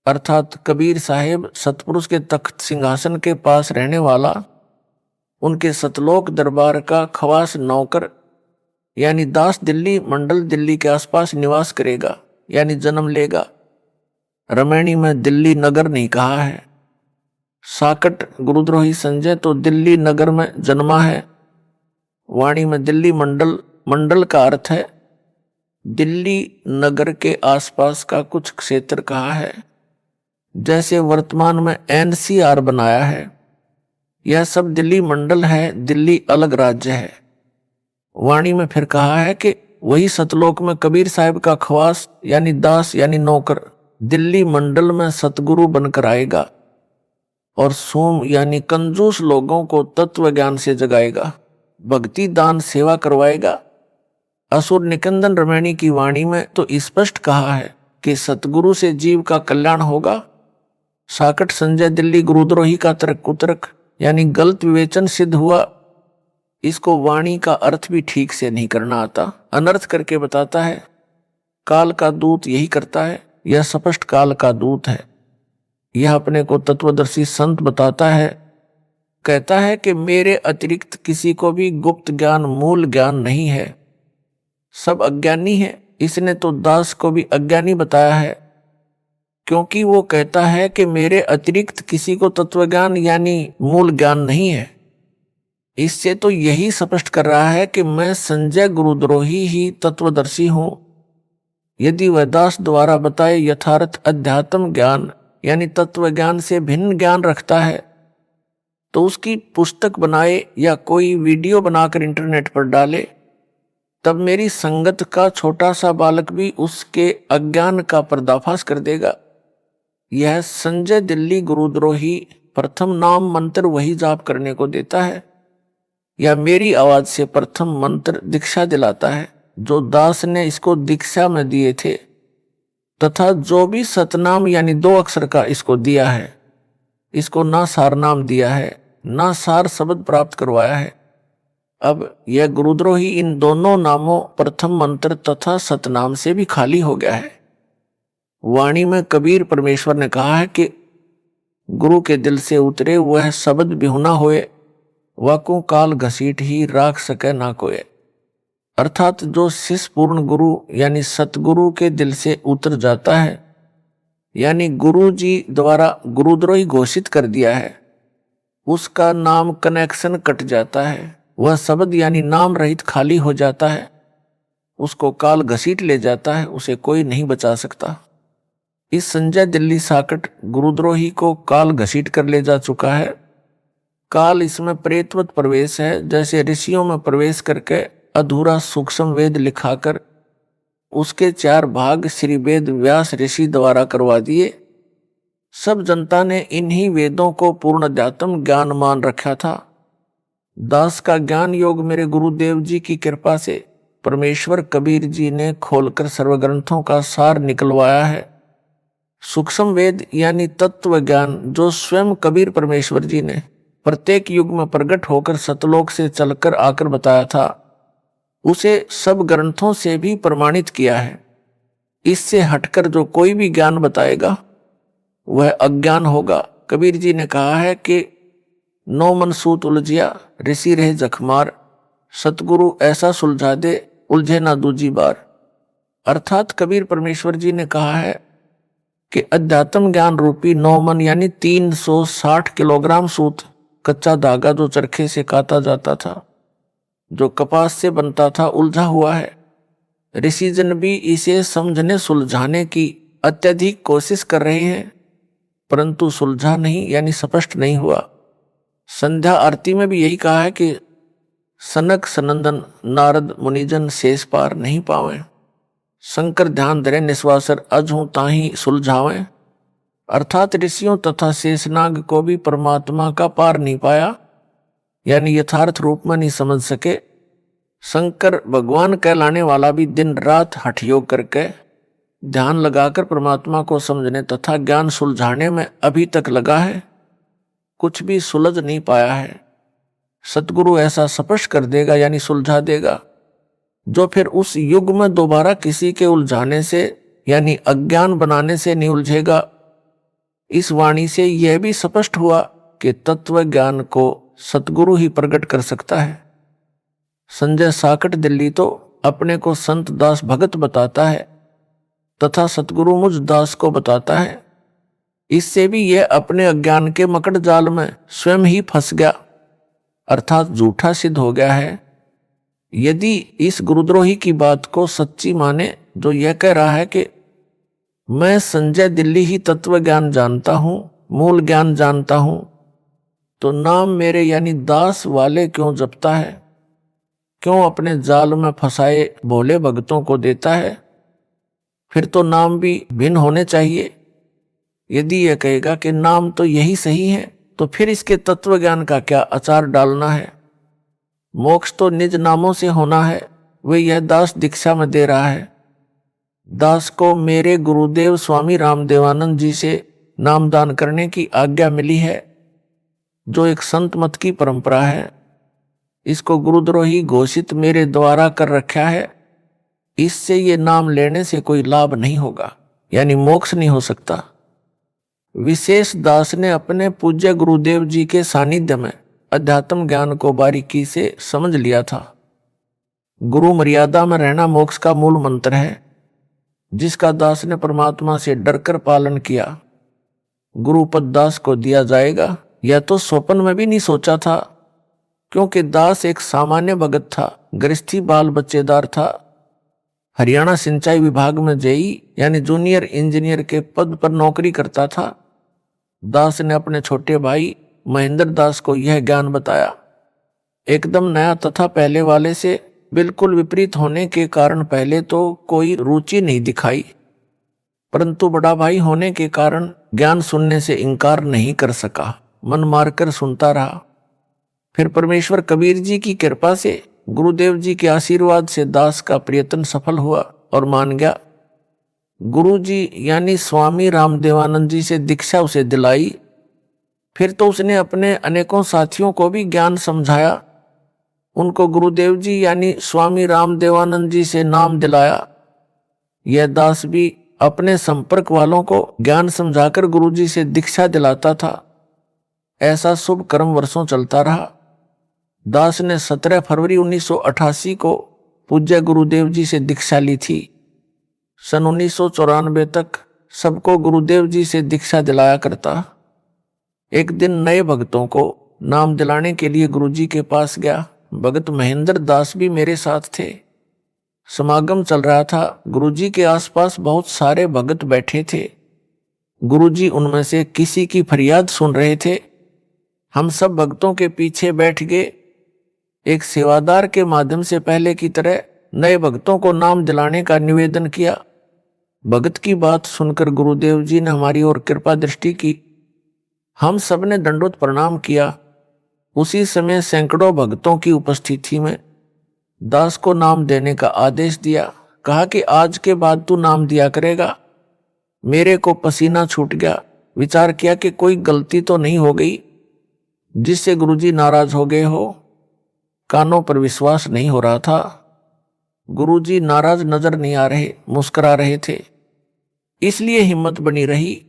अर्थात कबीर साहेब सतपुरुष के तख्त सिंहासन के पास रहने वाला, उनके सतलोक दरबार का खवास नौकर यानी दास दिल्ली मंडल दिल्ली के आसपास निवास करेगा यानी जन्म लेगा। रमैणी में दिल्ली नगर नहीं कहा है। साकट गुरुद्रोही संजय तो दिल्ली नगर में जन्मा है। वाणी में दिल्ली मंडल, मंडल का अर्थ है दिल्ली नगर के आसपास का कुछ क्षेत्र कहा है। जैसे वर्तमान में एनसीआर बनाया है, यह सब दिल्ली मंडल है, दिल्ली अलग राज्य है। वाणी में फिर कहा है कि वही सतलोक में कबीर साहब का खवास यानी दास यानी नौकर दिल्ली मंडल में सतगुरु बनकर आएगा और सोम यानी कंजूस लोगों को तत्व ज्ञान से जगाएगा, भक्ति दान सेवा करवाएगा। असुर निकंदन रमैणी की वाणी में तो स्पष्ट कहा है कि सतगुरु से जीव का कल्याण होगा। साकट संजय दिल्ली गुरुद्रोही का तर्क कुतर्क यानी गलत विवेचन सिद्ध हुआ। इसको वाणी का अर्थ भी ठीक से नहीं करना आता, अनर्थ करके बताता है। काल का दूत यही करता है, यह स्पष्ट काल का दूत है। यह अपने को तत्वदर्शी संत बताता है, कहता है कि मेरे अतिरिक्त किसी को भी गुप्त ज्ञान मूल ज्ञान नहीं है, सब अज्ञानी है। इसने तो दास को भी अज्ञानी बताया है, क्योंकि वो कहता है कि मेरे अतिरिक्त किसी को तत्वज्ञान यानी मूल ज्ञान नहीं है। इससे तो यही स्पष्ट कर रहा है कि मैं संजय गुरुद्रोही ही तत्वदर्शी हूं। यदि वह दास द्वारा बताए यथार्थ अध्यात्म ज्ञान यानी तत्व ज्ञान से भिन्न ज्ञान रखता है तो उसकी पुस्तक बनाए या कोई वीडियो बनाकर इंटरनेट पर डाले, तब मेरी संगत का छोटा सा बालक भी उसके अज्ञान का पर्दाफाश कर देगा। यह संजय दिल्ली गुरुद्रोही प्रथम नाम मंत्र वही जाप करने को देता है या मेरी आवाज से प्रथम मंत्र दीक्षा दिलाता है जो दास ने इसको दीक्षा में दिए थे, तथा जो भी सतनाम यानी 2 अक्षर का इसको दिया है, इसको ना सार नाम दिया है, ना सार शब्द प्राप्त करवाया है। अब यह गुरुद्रोही इन दोनों नामों प्रथम मंत्र तथा सतनाम से भी खाली हो गया है। वाणी में कबीर परमेश्वर ने कहा है कि गुरु के दिल से उतरे वह शब्द बिहुना होए, वाकु काल घसीट ही राख सके ना कोय। अर्थात जो शिष्य पूर्ण गुरु यानी सतगुरु के दिल से उतर जाता है यानी गुरु जी द्वारा गुरुद्रोही घोषित कर दिया है, उसका नाम कनेक्शन कट जाता है, वह शब्द यानी नाम रहित खाली हो जाता है, उसको काल घसीट ले जाता है, उसे कोई नहीं बचा सकता। इस संजय दिल्ली साकट गुरुद्रोही को काल घसीट कर ले जा चुका है। काल इसमें प्रेतवत प्रवेश है, जैसे ऋषियों में प्रवेश करके अधूरा सूक्ष्म वेद लिखाकर उसके 4 भाग श्री वेद व्यास ऋषि द्वारा करवा दिए। सब जनता ने इन्हीं वेदों को पूर्ण अध्यात्म ज्ञान मान रखा था। दास का ज्ञान योग मेरे गुरुदेव जी की कृपा से परमेश्वर कबीर जी ने खोलकर सर्वग्रंथों का सार निकलवाया है। सूक्ष्म वेद यानी तत्व ज्ञान जो स्वयं कबीर परमेश्वर जी ने प्रत्येक युग में प्रकट होकर सतलोक से चलकर आकर बताया था, उसे सब ग्रंथों से भी प्रमाणित किया है। इससे हटकर जो कोई भी ज्ञान बताएगा वह अज्ञान होगा। कबीर जी ने कहा है कि 9 मन सूत उलझिया ऋषि रहे जखमार, सतगुरु ऐसा सुलझा दे उलझे ना दूजी बार। अर्थात कबीर परमेश्वर जी ने कहा है कि अध्यात्म ज्ञान रूपी 9 मन यानी 360 किलोग्राम सूत, कच्चा धागा जो चरखे से काता जाता था, जो कपास से बनता था, उलझा हुआ है। ऋषिजन भी इसे समझने सुलझाने की अत्यधिक कोशिश कर रहे हैं, परंतु सुलझा नहीं यानी स्पष्ट नहीं हुआ। संध्या आरती में भी यही कहा है कि सनक सनंदन नारद मुनिजन शेष पार नहीं पावे, शंकर ध्यान धरे निस्वासर अजहू ताही सुलझावे। अर्थात ऋषियों तथा शेषनाग को भी परमात्मा का पार नहीं पाया यानी यथार्थ रूप में नहीं समझ सके। शंकर भगवान कहलाने वाला भी दिन रात हठ योग करके ध्यान लगाकर परमात्मा को समझने तथा ज्ञान सुलझाने में अभी तक लगा है, कुछ भी सुलझ नहीं पाया है। सतगुरु ऐसा स्पष्ट कर देगा यानी सुलझा देगा, जो फिर उस युग में दोबारा किसी के उलझाने से यानी अज्ञान बनाने से नहीं उलझेगा। इस वाणी से यह भी स्पष्ट हुआ कि तत्व ज्ञान को सतगुरु ही प्रकट कर सकता है। संजय साकट दिल्ली तो अपने को संत दास भगत बताता है तथा सतगुरु मुझ दास को बताता है। इससे भी यह अपने अज्ञान के मकड़ जाल में स्वयं ही फंस गया, अर्थात झूठा सिद्ध हो गया है। यदि इस गुरुद्रोही की बात को सच्ची माने जो यह कह रहा है कि मैं संजय दिल्ली ही तत्व ज्ञान जानता हूं, मूल ज्ञान जानता हूं, तो नाम मेरे यानी दास वाले क्यों जपता है, क्यों अपने जाल में फंसाए भोले भक्तों को देता है? फिर तो नाम भी भिन्न होने चाहिए। यदि यह कहेगा कि नाम तो यही सही है, तो फिर इसके तत्व ज्ञान का क्या अचार डालना है? मोक्ष तो निज नामों से होना है, वे यह दास दीक्षा में दे रहा है। दास को मेरे गुरुदेव स्वामी रामदेवानंद जी से नामदान करने की आज्ञा मिली है, जो एक संत मत की परंपरा है। इसको गुरुद्रोही घोषित मेरे द्वारा कर रखा है। इससे ये नाम लेने से कोई लाभ नहीं होगा, यानी मोक्ष नहीं हो सकता। विशेष दास ने अपने पूज्य गुरुदेव जी के सानिध्य में अध्यात्म ज्ञान को बारीकी से समझ लिया था। गुरु मर्यादा में रहना मोक्ष का मूल मंत्र है, जिसका दास ने परमात्मा से डरकर पालन किया। गुरुपद दास को दिया जाएगा, यह तो स्वप्न में भी नहीं सोचा था, क्योंकि दास एक सामान्य भगत था, गृहस्थी बाल बच्चेदार था। हरियाणा सिंचाई विभाग में जेई यानी जूनियर इंजीनियर के पद पर नौकरी करता था। दास ने अपने छोटे भाई महेंद्र दास को यह ज्ञान बताया। एकदम नया तथा पहले वाले से बिल्कुल विपरीत होने के कारण पहले तो कोई रुचि नहीं दिखाई, परंतु बड़ा भाई होने के कारण ज्ञान सुनने से इनकार नहीं कर सका, मन मारकर सुनता रहा। फिर परमेश्वर कबीर जी की कृपा से, गुरुदेव जी के आशीर्वाद से दास का प्रयत्न सफल हुआ और मान गया। गुरु जी यानी स्वामी रामदेवानंद जी से दीक्षा उसे दिलाई। फिर तो उसने अपने अनेकों साथियों को भी ज्ञान समझाया, उनको गुरुदेव जी यानी स्वामी रामदेवानंद जी से नाम दिलाया। यह दास भी अपने संपर्क वालों को ज्ञान समझाकर गुरु जी से दीक्षा दिलाता था। ऐसा शुभ कर्म वर्षों चलता रहा। दास ने 17 फरवरी 1988 को पूज्य गुरुदेव जी से दीक्षा ली थी। सन 1994 तक सबको गुरुदेव जी से दीक्षा दिलाया करता। एक दिन नए भक्तों को नाम दिलाने के लिए गुरुजी के पास गया। भगत महेंद्र दास भी मेरे साथ थे। समागम चल रहा था। गुरुजी के आसपास बहुत सारे भगत बैठे थे। गुरुजी उनमें से किसी की फरियाद सुन रहे थे। हम सब भक्तों के पीछे बैठ गए। एक सेवादार के माध्यम से पहले की तरह नए भक्तों को नाम दिलाने का निवेदन किया। भगत की बात सुनकर गुरुदेव जी ने हमारी ओर कृपा दृष्टि की। हम सब ने दंडवत प्रणाम किया। उसी समय सैकड़ों भक्तों की उपस्थिति में दास को नाम देने का आदेश दिया। कहा कि आज के बाद तू नाम दिया करेगा। मेरे को पसीना छूट गया। विचार किया कि कोई गलती तो नहीं हो गई जिससे गुरुजी नाराज हो गए हो। कानों पर विश्वास नहीं हो रहा था। गुरुजी नाराज नजर नहीं आ रहे, मुस्कुरा रहे थे, इसलिए हिम्मत बनी रही।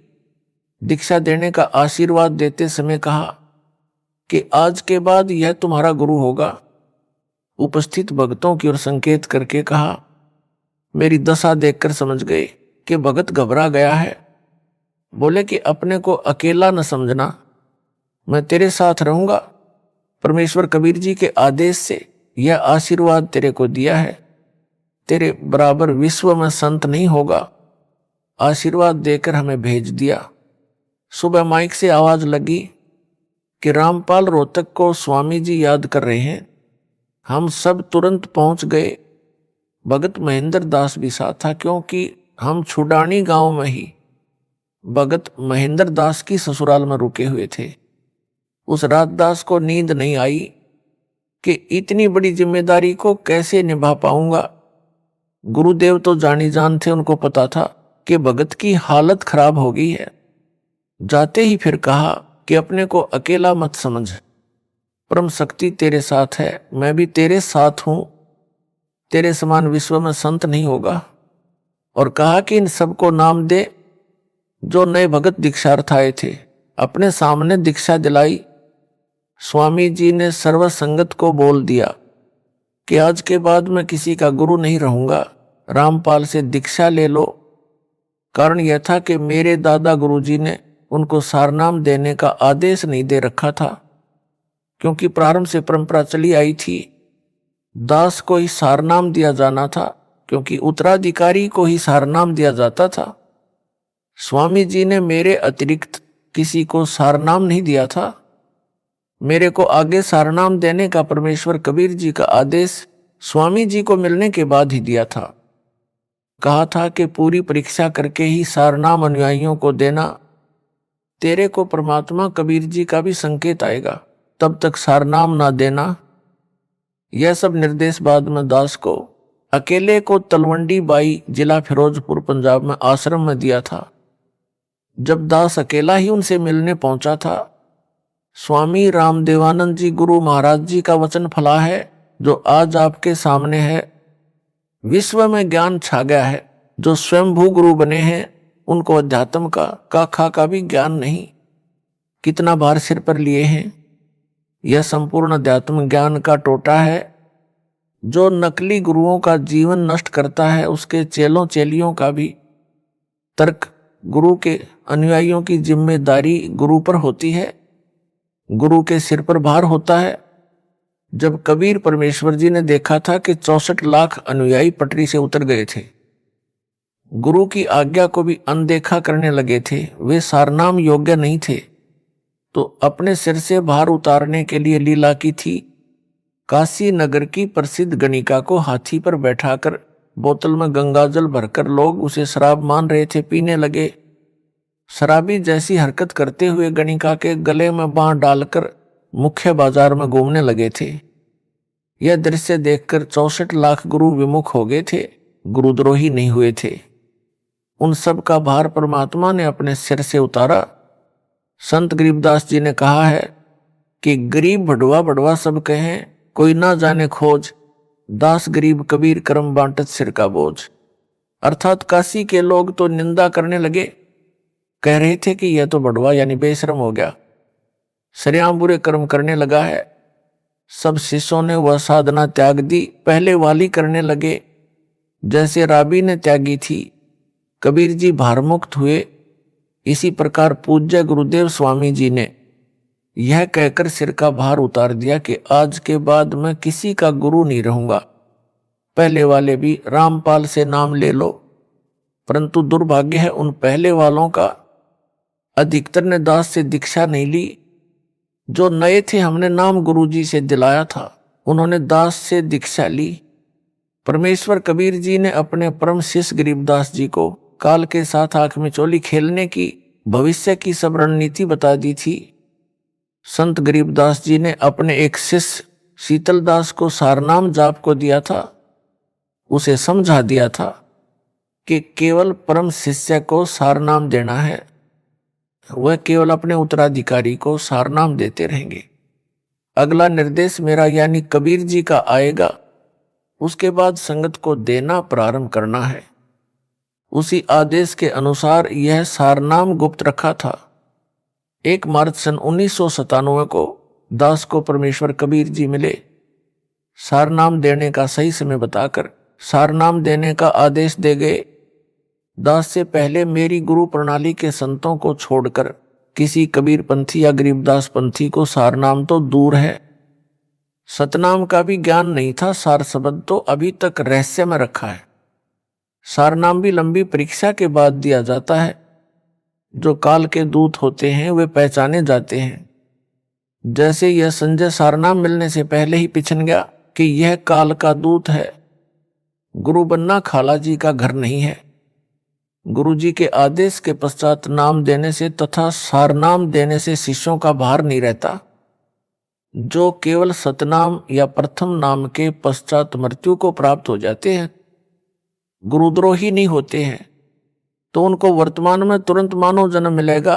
दीक्षा देने का आशीर्वाद देते समय कहा कि आज के बाद यह तुम्हारा गुरु होगा। उपस्थित भक्तों की ओर संकेत करके कहा। मेरी दशा देखकर समझ गए कि भगत घबरा गया है। बोले कि अपने को अकेला न समझना, मैं तेरे साथ रहूंगा। परमेश्वर कबीर जी के आदेश से यह आशीर्वाद तेरे को दिया है। तेरे बराबर विश्व में संत नहीं होगा। आशीर्वाद देकर हमें भेज दिया। सुबह माइक से आवाज लगी कि रामपाल रोहतक को स्वामी जी याद कर रहे हैं। हम सब तुरंत पहुंच गए। भगत महेंद्र दास भी साथ था, क्योंकि हम छुडानी गांव में ही भगत महेंद्र दास की ससुराल में रुके हुए थे। उस रात दास को नींद नहीं आई कि इतनी बड़ी जिम्मेदारी को कैसे निभा पाऊंगा। गुरुदेव तो जानी जान थे, उनको पता था कि भगत की हालत खराब हो गई है। जाते ही फिर कहा कि अपने को अकेला मत समझ, परम शक्ति तेरे साथ है, मैं भी तेरे साथ हूं। तेरे समान विश्व में संत नहीं होगा। और कहा कि इन सबको नाम दे जो नए भगत दीक्षार्थ आए थे। अपने सामने दीक्षा दिलाई। स्वामी जी ने सर्व संगत को बोल दिया कि आज के बाद मैं किसी का गुरु नहीं रहूंगा, रामपाल से दीक्षा ले लो। कारण यह था कि मेरे दादा गुरुजी ने उनको सारनाम देने का आदेश नहीं दे रखा था, क्योंकि प्रारंभ से परंपरा चली आई थी दास को ही सारनाम दिया जाना था, क्योंकि उत्तराधिकारी को ही सारनाम दिया जाता था। स्वामी जी ने मेरे अतिरिक्त किसी को सारनाम नहीं दिया था। मेरे को आगे सारनाम देने का परमेश्वर कबीर जी का आदेश स्वामी जी को मिलने के बाद ही दिया था। कहा था कि पूरी परीक्षा करके ही सारनाम अनुयायियों को देना, तेरे को परमात्मा कबीर जी का भी संकेत आएगा, तब तक सारनाम ना देना। यह सब निर्देश बाद में दास को अकेले को तलवंडी बाई जिला फिरोजपुर पंजाब में आश्रम में दिया था। जब दास अकेला ही उनसे मिलने पहुंचा था, स्वामी रामदेवानंद जी गुरु महाराज जी का वचन फला है जो आज आपके सामने है। विश्व में ज्ञान छा गया है। जो स्वयंभू गुरु बने हैं उनको अध्यात्म का खा का भी ज्ञान नहीं। कितना भार सिर पर लिए हैं। यह संपूर्ण अध्यात्म ज्ञान का टोटा है। जो नकली गुरुओं का जीवन नष्ट करता है, उसके चेलों चेलियों का भी तर्क गुरु के अनुयायियों की जिम्मेदारी गुरु पर होती है, गुरु के सिर पर भार होता है। जब कबीर परमेश्वर जी ने देखा था कि 64 लाख अनुयायी पटरी से उतर गए थे, गुरु की आज्ञा को भी अनदेखा करने लगे थे, वे सारनाम योग्य नहीं थे, तो अपने सिर से भार उतारने के लिए लीला की थी। काशी नगर की प्रसिद्ध गणिका को हाथी पर बैठाकर बोतल में गंगाजल भरकर लोग उसे शराब मान रहे थे, पीने लगे। शराबी जैसी हरकत करते हुए गणिका के गले में बांह डालकर मुख्य बाजार में घूमने लगे थे। यह दृश्य देखकर 64 लाख गुरु विमुख हो गए थे, गुरुद्रोही नहीं हुए थे। उन सब का भार परमात्मा ने अपने सिर से उतारा। संत गरीबदास जी ने कहा है कि गरीब भड़वा भड़वा सब कहें, कोई ना जाने खोज, दास गरीब कबीर करम बांटत सिर का बोझ। अर्थात काशी के लोग तो निंदा करने लगे, कह रहे थे कि यह तो बड़वा यानी बेशरम हो गया, सरेआम बुरे कर्म करने लगा है। सब शिष्यों ने वह साधना त्याग दी, पहले वाली करने लगे जैसे राबी ने त्यागी थी। कबीर जी भारमुक्त हुए। इसी प्रकार पूज्य गुरुदेव स्वामी जी ने यह कहकर सिर का भार उतार दिया कि आज के बाद मैं किसी का गुरु नहीं रहूंगा। पहले वाले भी रामपाल से नाम ले लो, परंतु दुर्भाग्य है उन पहले वालों का अधिकतर ने दास से दीक्षा नहीं ली। जो नए थे हमने नाम गुरुजी से दिलाया था, उन्होंने दास से दीक्षा ली। परमेश्वर कबीर जी ने अपने परम शिष्य गरीबदास जी को काल के साथ आंख में चोली खेलने की भविष्य की सब रणनीति बता दी थी। संत गरीबदास जी ने अपने एक शिष्य शीतलदास को सारनाम जाप को दिया था। उसे समझा दिया था कि केवल परम शिष्य को सारनाम देना है, वह केवल अपने उत्तराधिकारी को सारनाम देते रहेंगे। अगला निर्देश मेरा यानी कबीर जी का आएगा, उसके बाद संगत को देना प्रारंभ करना है। उसी आदेश के अनुसार यह सारनाम गुप्त रखा था। 1 मार्च सन 1997 को दास को परमेश्वर कबीर जी मिले। सारनाम देने का सही समय बताकर सारनाम देने का आदेश दे गए। दास से पहले मेरी गुरु प्रणाली के संतों को छोड़कर किसी कबीर पंथी या गरीबदास पंथी को सारनाम तो दूर है, सतनाम का भी ज्ञान नहीं था। सार शब्द तो अभी तक रहस्य में रखा है। सारनाम भी लंबी परीक्षा के बाद दिया जाता है। जो काल के दूत होते हैं वे पहचाने जाते हैं। जैसे यह संजय सारनाम मिलने से पहले ही पिछन गया कि यह काल का दूत है। गुरु बनना खाला जी का घर नहीं है। गुरु जी के आदेश के पश्चात नाम देने से तथा सारनाम देने से शिष्यों का भार नहीं रहता। जो केवल सतनाम या प्रथम नाम के पश्चात मृत्यु को प्राप्त हो जाते हैं, गुरुद्रोही नहीं होते हैं, तो उनको वर्तमान में तुरंत मानव जन्म मिलेगा,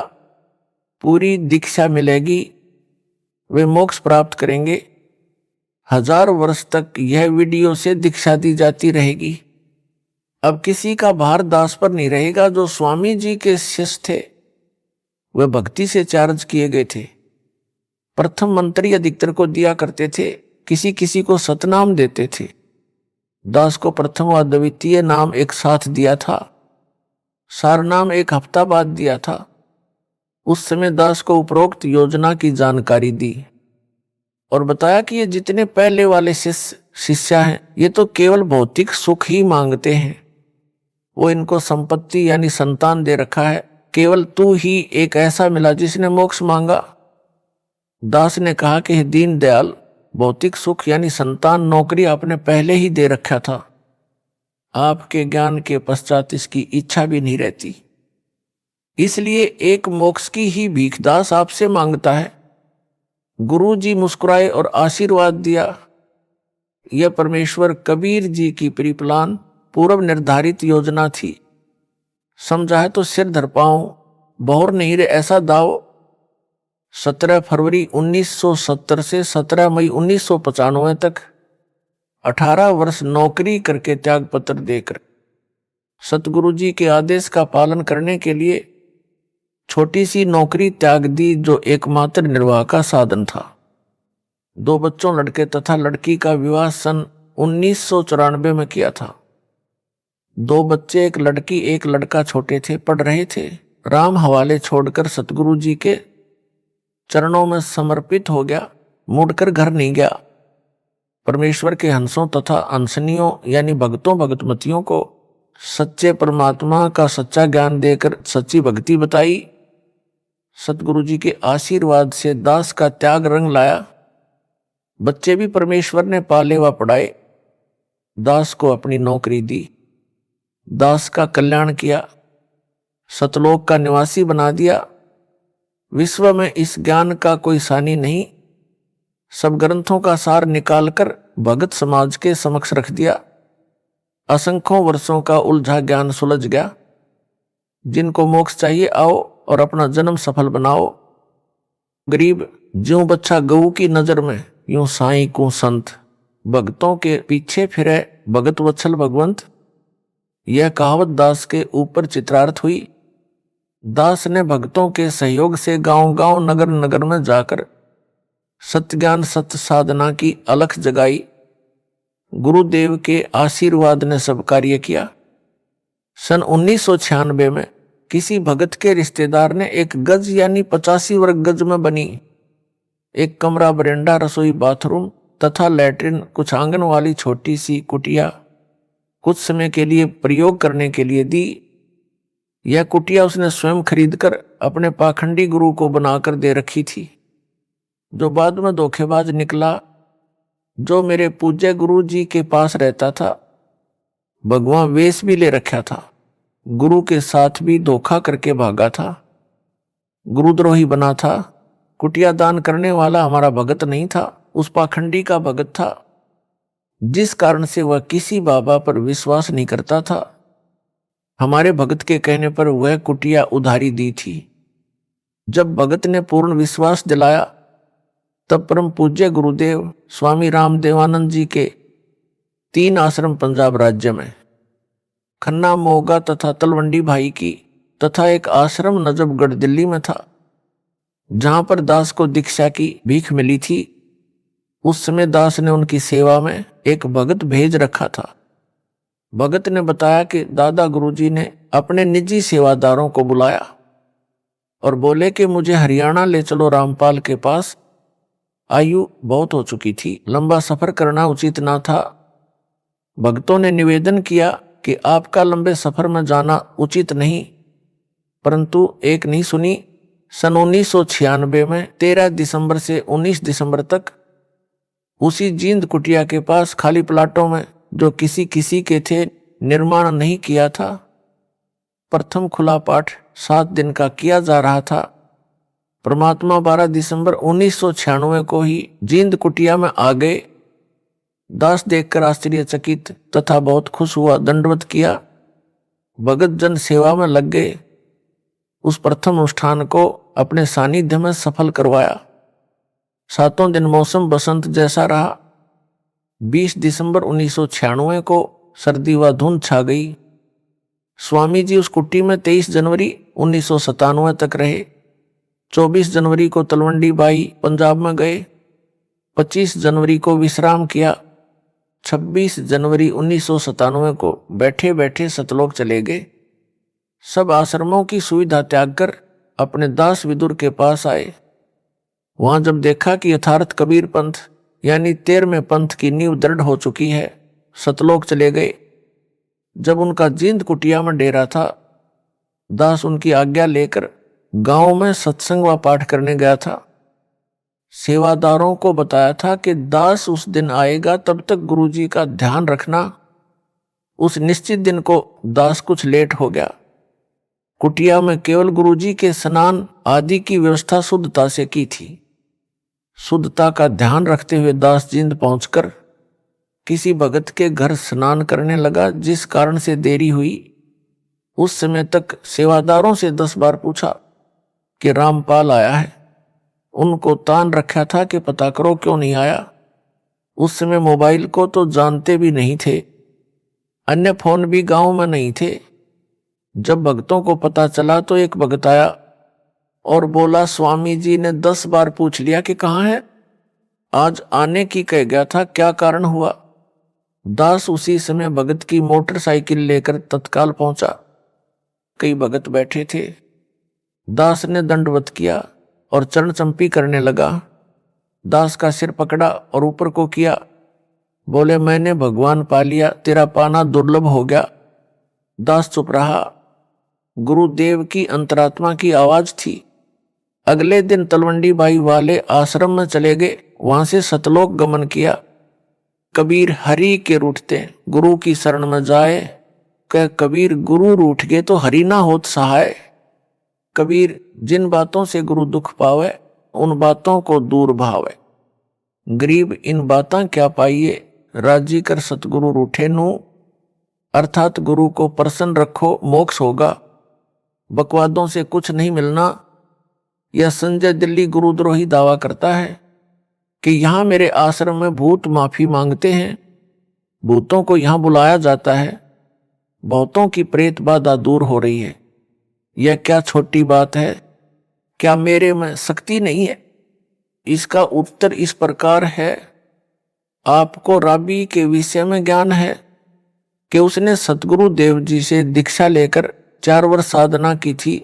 पूरी दीक्षा मिलेगी, वे मोक्ष प्राप्त करेंगे। 1000 वर्ष तक यह वीडियो से दीक्षा दी जाती रहेगी। अब किसी का भार दास पर नहीं रहेगा। जो स्वामी जी के शिष्य थे वे भक्ति से चार्ज किए गए थे। प्रथम मंत्री अधिकतर को दिया करते थे, किसी किसी को सतनाम देते थे। दास को प्रथम व द्वितीय नाम एक साथ दिया था, सारनाम एक हफ्ता बाद दिया था। उस समय दास को उपरोक्त योजना की जानकारी दी और बताया कि ये जितने पहले वाले शिष्य हैं ये तो केवल भौतिक सुख ही मांगते हैं, वो इनको संपत्ति यानी संतान दे रखा है, केवल तू ही एक ऐसा मिला जिसने मोक्ष मांगा। दास ने कहा कि दीन दयाल, भौतिक सुख यानी संतान नौकरी आपने पहले ही दे रखा था, आपके ज्ञान के पश्चात इसकी इच्छा भी नहीं रहती, इसलिए एक मोक्ष की ही भीख दास आपसे मांगता है। गुरु जी मुस्कुराए और आशीर्वाद दिया। यह परमेश्वर कबीर जी की प्रीप्लान पूर्व निर्धारित योजना थी। समझा है तो सिर धर पाऊं, बहुर नहीं रे ऐसा दाव। 17 फरवरी 1970 से 17 मई 1995 तक 18 वर्ष नौकरी करके त्याग पत्र देकर सतगुरु जी के आदेश का पालन करने के लिए छोटी सी नौकरी त्याग दी, जो एकमात्र निर्वाह का साधन था। 2 बच्चों लड़के तथा लड़की का विवाह सन 1994 में किया था। 2 बच्चे, एक लड़की एक लड़का छोटे थे, पढ़ रहे थे। राम हवाले छोड़कर सतगुरु जी के चरणों में समर्पित हो गया, मुड़कर घर नहीं गया। परमेश्वर के हंसों तथा हंसनियों यानी भक्तों भगतमतियों को सच्चे परमात्मा का सच्चा ज्ञान देकर सच्ची भक्ति बताई। सतगुरु जी के आशीर्वाद से दास का त्याग रंग लाया। बच्चे भी परमेश्वर ने पाले व पढ़ाए, दास को अपनी नौकरी दी, दास का कल्याण किया, सतलोक का निवासी बना दिया। विश्व में इस ज्ञान का कोई सानी नहीं। सब ग्रंथों का सार निकालकर भगत समाज के समक्ष रख दिया। असंख्यों वर्षों का उलझा ज्ञान सुलझ गया। जिनको मोक्ष चाहिए आओ और अपना जन्म सफल बनाओ। गरीब ज्यों बच्चा गऊ की नजर में, यूं साईं को संत, भक्तों के पीछे फिरे भगत वत्सल भगवंत। यह कहावत दास के ऊपर चित्रार्थ हुई। दास ने भक्तों के सहयोग से गांव-गांव नगर नगर में जाकर सत्य ज्ञान सत्य साधना की अलख जगाई। गुरुदेव के आशीर्वाद ने सब कार्य किया। सन 1996 में किसी भगत के रिश्तेदार ने एक गज यानी 85 वर्ग गज में बनी एक कमरा, बरेंडा, रसोई, बाथरूम तथा लैट्रिन, कुछ आंगन वाली छोटी सी कुटिया कुछ समय के लिए प्रयोग करने के लिए दी। यह कुटिया उसने स्वयं खरीदकर अपने पाखंडी गुरु को बनाकर दे रखी थी, जो बाद में धोखेबाज निकला। जो मेरे पूज्य गुरु जी के पास रहता था, भगवान वेश भी ले रखा था, गुरु के साथ भी धोखा करके भागा था, गुरुद्रोही बना था। कुटिया दान करने वाला हमारा भगत नहीं था, उस पाखंडी का भगत था, जिस कारण से वह किसी बाबा पर विश्वास नहीं करता था। हमारे भगत के कहने पर वह कुटिया उधारी दी थी। जब भगत ने पूर्ण विश्वास दिलाया, तब परम पूज्य गुरुदेव स्वामी रामदेवानंद जी के 3 आश्रम पंजाब राज्य में, खन्ना, मोगा तथा तलवंडी भाई की, तथा एक आश्रम नजफगढ़ दिल्ली में था, जहां पर दास को दीक्षा की भीख मिली थी। उस समय दास ने उनकी सेवा में एक भगत भेज रखा था। भगत ने बताया कि दादा गुरुजी ने अपने निजी सेवादारों को बुलाया और बोले कि मुझे हरियाणा ले चलो रामपाल के पास। आयु बहुत हो चुकी थी, लंबा सफर करना उचित ना था। भक्तों ने निवेदन किया कि आपका लंबे सफर में जाना उचित नहीं, परंतु एक नहीं सुनी। सन 1996 में 13 दिसंबर से 19 दिसंबर तक उसी जींद कुटिया के पास खाली प्लाटों में, जो किसी किसी के थे, निर्माण नहीं किया था, प्रथम खुला पाठ 7 दिन का किया जा रहा था। परमात्मा 12 दिसंबर 1996 को ही जींद कुटिया में आ गए। दास देखकर आश्चर्यचकित तथा बहुत खुश हुआ, दंडवत किया। भगत जन सेवा में लग गए। उस प्रथम अनुष्ठान को अपने सानिध्य में सफल करवाया। 7 दिन मौसम बसंत जैसा रहा। 20 दिसंबर 1996 को सर्दी व धुंध छा गई। स्वामी जी उस कुटी में 23 जनवरी 1997 तक रहे। 24 जनवरी को तलवंडी बाई पंजाब में गए। 25 जनवरी को विश्राम किया। 26 जनवरी 1997 को बैठे बैठे सतलोक चले गए। सब आश्रमों की सुविधा त्याग कर अपने दास विदुर के पास आए। वहां जब देखा कि यथार्थ कबीर पंथ यानी 13वें पंथ की नींव दृढ़ हो चुकी है, सतलोक चले गए। जब उनका जींद कुटिया में डेरा था, दास उनकी आज्ञा लेकर गांव में सत्संग व पाठ करने गया था। सेवादारों को बताया था कि दास उस दिन आएगा, तब तक गुरुजी का ध्यान रखना। उस निश्चित दिन को दास कुछ लेट हो गया। कुटिया में केवल गुरुजी के स्नान आदि की व्यवस्था शुद्धता से की थी। शुद्धता का ध्यान रखते हुए दास जींद पहुंचकर किसी भगत के घर स्नान करने लगा, जिस कारण से देरी हुई। उस समय तक सेवादारों से 10 बार पूछा कि रामपाल आया है। उनको तान रखा था कि पता करो क्यों नहीं आया। उस समय मोबाइल को तो जानते भी नहीं थे, अन्य फोन भी गांव में नहीं थे। जब भक्तों को पता चला तो एक भगत आया और बोला, स्वामी जी ने 10 बार पूछ लिया कि कहाँ है, आज आने की कह गया था, क्या कारण हुआ। दास उसी समय भगत की मोटरसाइकिल लेकर तत्काल पहुंचा। कई भगत बैठे थे। दास ने दंडवत किया और चरण चंपी करने लगा। दास का सिर पकड़ा और ऊपर को किया। बोले, मैंने भगवान पा लिया, तेरा पाना दुर्लभ हो गया। दास चुप रहा। गुरुदेव की अंतरात्मा की आवाज थी। अगले दिन तलवंडी बाई वाले आश्रम में चले गए, वहां से सतलोक गमन किया। कबीर हरि के रूठते गुरु की शरण में जाए, कह कबीर गुरु रूठ गए तो हरि ना होत सहाय। कबीर जिन बातों से गुरु दुख पावे, उन बातों को दूर भावे। गरीब इन बातां क्या पाइए, राजी कर सतगुरु रूठे नू। अर्थात गुरु को प्रसन्न रखो, मोक्ष होगा। बकवादों से कुछ नहीं मिलना। यह संजय दिल्ली गुरुद्रोही दावा करता है कि यहां मेरे आश्रम में भूत माफी मांगते हैं। भूतों को यहां बुलाया जाता है। बहुतों की प्रेत बाधा दूर हो रही है। यह क्या छोटी बात है? क्या मेरे में शक्ति नहीं है? इसका उत्तर इस प्रकार है। आपको राबी के विषय में ज्ञान है कि उसने सतगुरु देव जी से दीक्षा लेकर 4 वर्ष साधना की थी।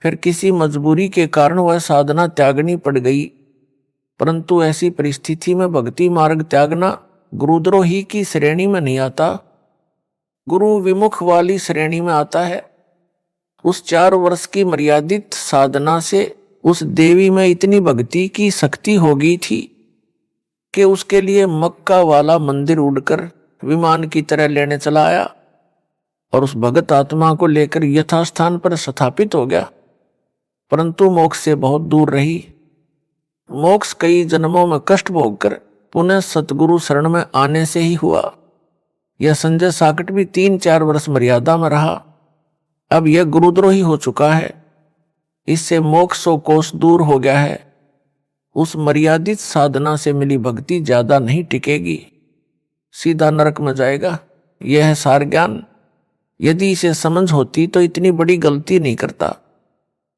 फिर किसी मजबूरी के कारण वह साधना त्यागनी पड़ गई। परंतु ऐसी परिस्थिति में भक्ति मार्ग त्यागना गुरुद्रोही की श्रेणी में नहीं आता, गुरु विमुख वाली श्रेणी में आता है। उस 4 वर्ष की मर्यादित साधना से उस देवी में इतनी भक्ति की शक्ति हो गई थी कि उसके लिए मक्का वाला मंदिर उड़कर विमान की तरह लेने चला आया और उस भगत आत्मा को लेकर यथास्थान पर स्थापित हो गया। परंतु मोक्ष से बहुत दूर रही। मोक्ष कई जन्मों में कष्ट भोगकर पुनः सतगुरु शरण में आने से ही हुआ। यह संजय साकट भी 3-4 वर्ष मर्यादा में रहा। अब यह गुरुद्रोही हो चुका है। इससे मोक्ष सौ कोस दूर हो गया है। उस मर्यादित साधना से मिली भक्ति ज्यादा नहीं टिकेगी, सीधा नरक में जाएगा। यह है सार ज्ञान। यदि इसे समझ होती तो इतनी बड़ी गलती नहीं करता।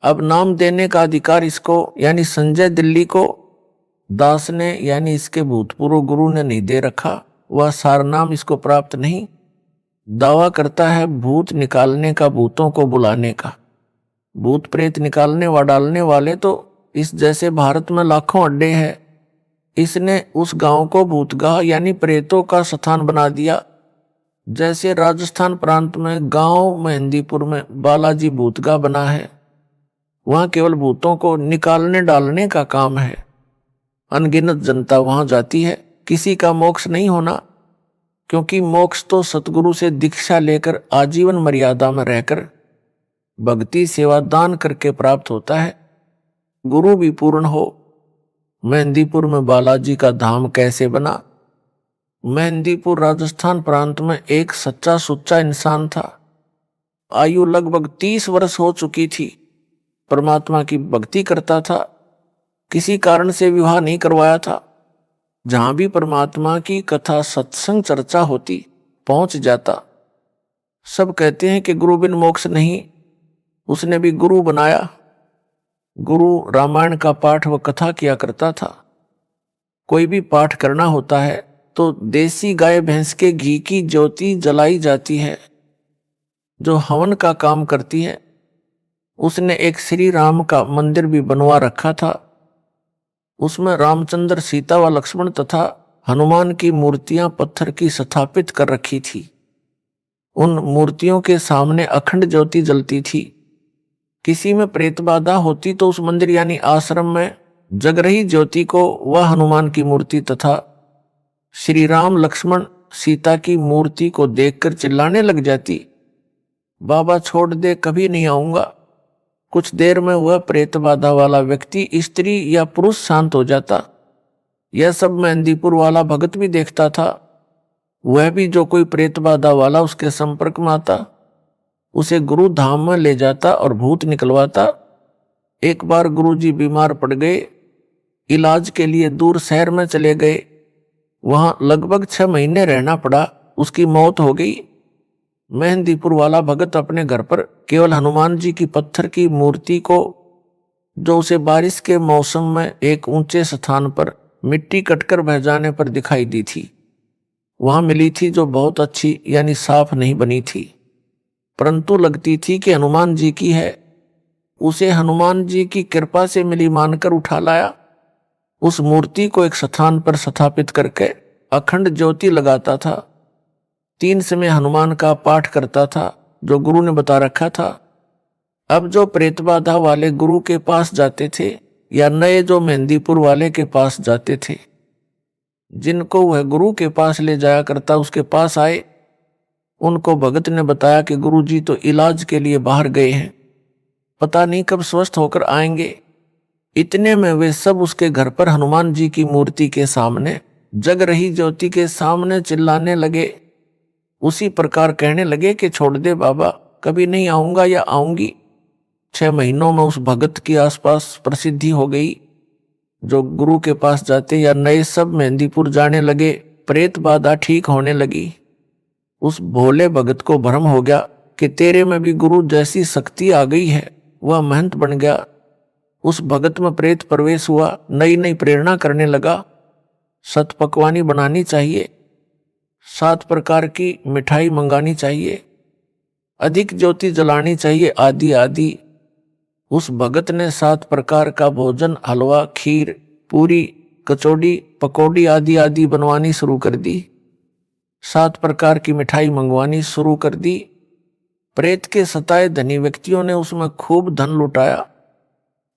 अब नाम देने का अधिकार इसको यानी संजय दिल्ली को दास ने यानी इसके भूतपूर्व गुरु ने नहीं दे रखा। वह सार नाम इसको प्राप्त नहीं। दावा करता है भूत निकालने का, भूतों को बुलाने का। भूत प्रेत निकालने व डालने वाले तो इस जैसे भारत में लाखों अड्डे हैं। इसने उस गांव को भूतगाह यानी प्रेतों का स्थान बना दिया। जैसे राजस्थान प्रांत में गांव मेहंदीपुर में बालाजी भूतगाह बना है, वहां केवल भूतों को निकालने डालने का काम है। अनगिनत जनता वहां जाती है। किसी का मोक्ष नहीं होना, क्योंकि मोक्ष तो सतगुरु से दीक्षा लेकर आजीवन मर्यादा में रहकर भक्ति सेवा दान करके प्राप्त होता है। गुरु भी पूर्ण हो। मेहंदीपुर में बालाजी का धाम कैसे बना? मेहंदीपुर राजस्थान प्रांत में एक सच्चा सुच्चा इंसान था। आयु लगभग 30 वर्ष हो चुकी थी। परमात्मा की भक्ति करता था। किसी कारण से विवाह नहीं करवाया था। जहां भी परमात्मा की कथा सत्संग चर्चा होती पहुंच जाता। सब कहते हैं कि गुरु बिन मोक्ष नहीं। उसने भी गुरु बनाया। गुरु रामायण का पाठ व कथा किया करता था। कोई भी पाठ करना होता है तो देसी गाय भैंस के घी की ज्योति जलाई जाती है जो हवन का काम करती है। उसने एक श्री राम का मंदिर भी बनवा रखा था। उसमें रामचंद्र, सीता व लक्ष्मण तथा हनुमान की मूर्तियां पत्थर की स्थापित कर रखी थी। उन मूर्तियों के सामने अखंड ज्योति जलती थी। किसी में प्रेत बाधा होती तो उस मंदिर यानी आश्रम में जग रही ज्योति को वह हनुमान की मूर्ति तथा श्री राम, लक्ष्मण, सीता की मूर्ति को देखकर चिल्लाने लग जाती, बाबा छोड़ दे, कभी नहीं आऊंगा। कुछ देर में वह प्रेत बाधा वाला व्यक्ति स्त्री या पुरुष शांत हो जाता। यह सब मेहंदीपुर वाला भगत भी देखता था। वह भी जो कोई प्रेत बाधा वाला उसके संपर्क में आता उसे गुरु धाम में ले जाता और भूत निकलवाता। एक बार गुरुजी बीमार पड़ गए, इलाज के लिए दूर शहर में चले गए। वहां लगभग 6 महीने रहना पड़ा। उसकी मौत हो गई। मेहंदीपुर वाला भगत अपने घर पर केवल हनुमान जी की पत्थर की मूर्ति को, जो उसे बारिश के मौसम में एक ऊंचे स्थान पर मिट्टी कटकर बह जाने पर दिखाई दी थी, वहां मिली थी, जो बहुत अच्छी यानी साफ नहीं बनी थी, परंतु लगती थी कि हनुमान जी की है। उसे हनुमान जी की कृपा से मिली मानकर उठा लाया। उस मूर्ति को एक स्थान पर स्थापित करके अखंड ज्योति लगाता था। 3 समय हनुमान का पाठ करता था जो गुरु ने बता रखा था। अब जो प्रेत बाधा वाले गुरु के पास जाते थे या नए जो मेहंदीपुर वाले के पास जाते थे, जिनको वह गुरु के पास ले जाया करता उसके पास आए, उनको भगत ने बताया कि गुरु जी तो इलाज के लिए बाहर गए हैं, पता नहीं कब स्वस्थ होकर आएंगे। इतने में वे सब उसके घर पर हनुमान जी की मूर्ति के सामने जग रही ज्योति के सामने चिल्लाने लगे। उसी प्रकार कहने लगे कि छोड़ दे बाबा, कभी नहीं आऊंगा या आऊंगी। 6 महीनों में उस भगत की आसपास प्रसिद्धि हो गई। जो गुरु के पास जाते या नए सब मेहंदीपुर जाने लगे, प्रेत बाधा ठीक होने लगी। उस भोले भगत को भ्रम हो गया कि तेरे में भी गुरु जैसी शक्ति आ गई है। वह महंत बन गया। उस भगत में प्रेत प्रवेश हुआ। नई नई प्रेरणा करने लगा। सत पकवानी बनानी चाहिए, 7 प्रकार की मिठाई मंगानी चाहिए, अधिक ज्योति जलानी चाहिए, आदि आदि। उस भगत ने 7 प्रकार का भोजन, हलवा, खीर, पूरी, कचौड़ी, पकौड़ी आदि आदि बनवानी शुरू कर दी। 7 प्रकार की मिठाई मंगवानी शुरू कर दी। प्रेत के सताए धनी व्यक्तियों ने उसमें खूब धन लुटाया।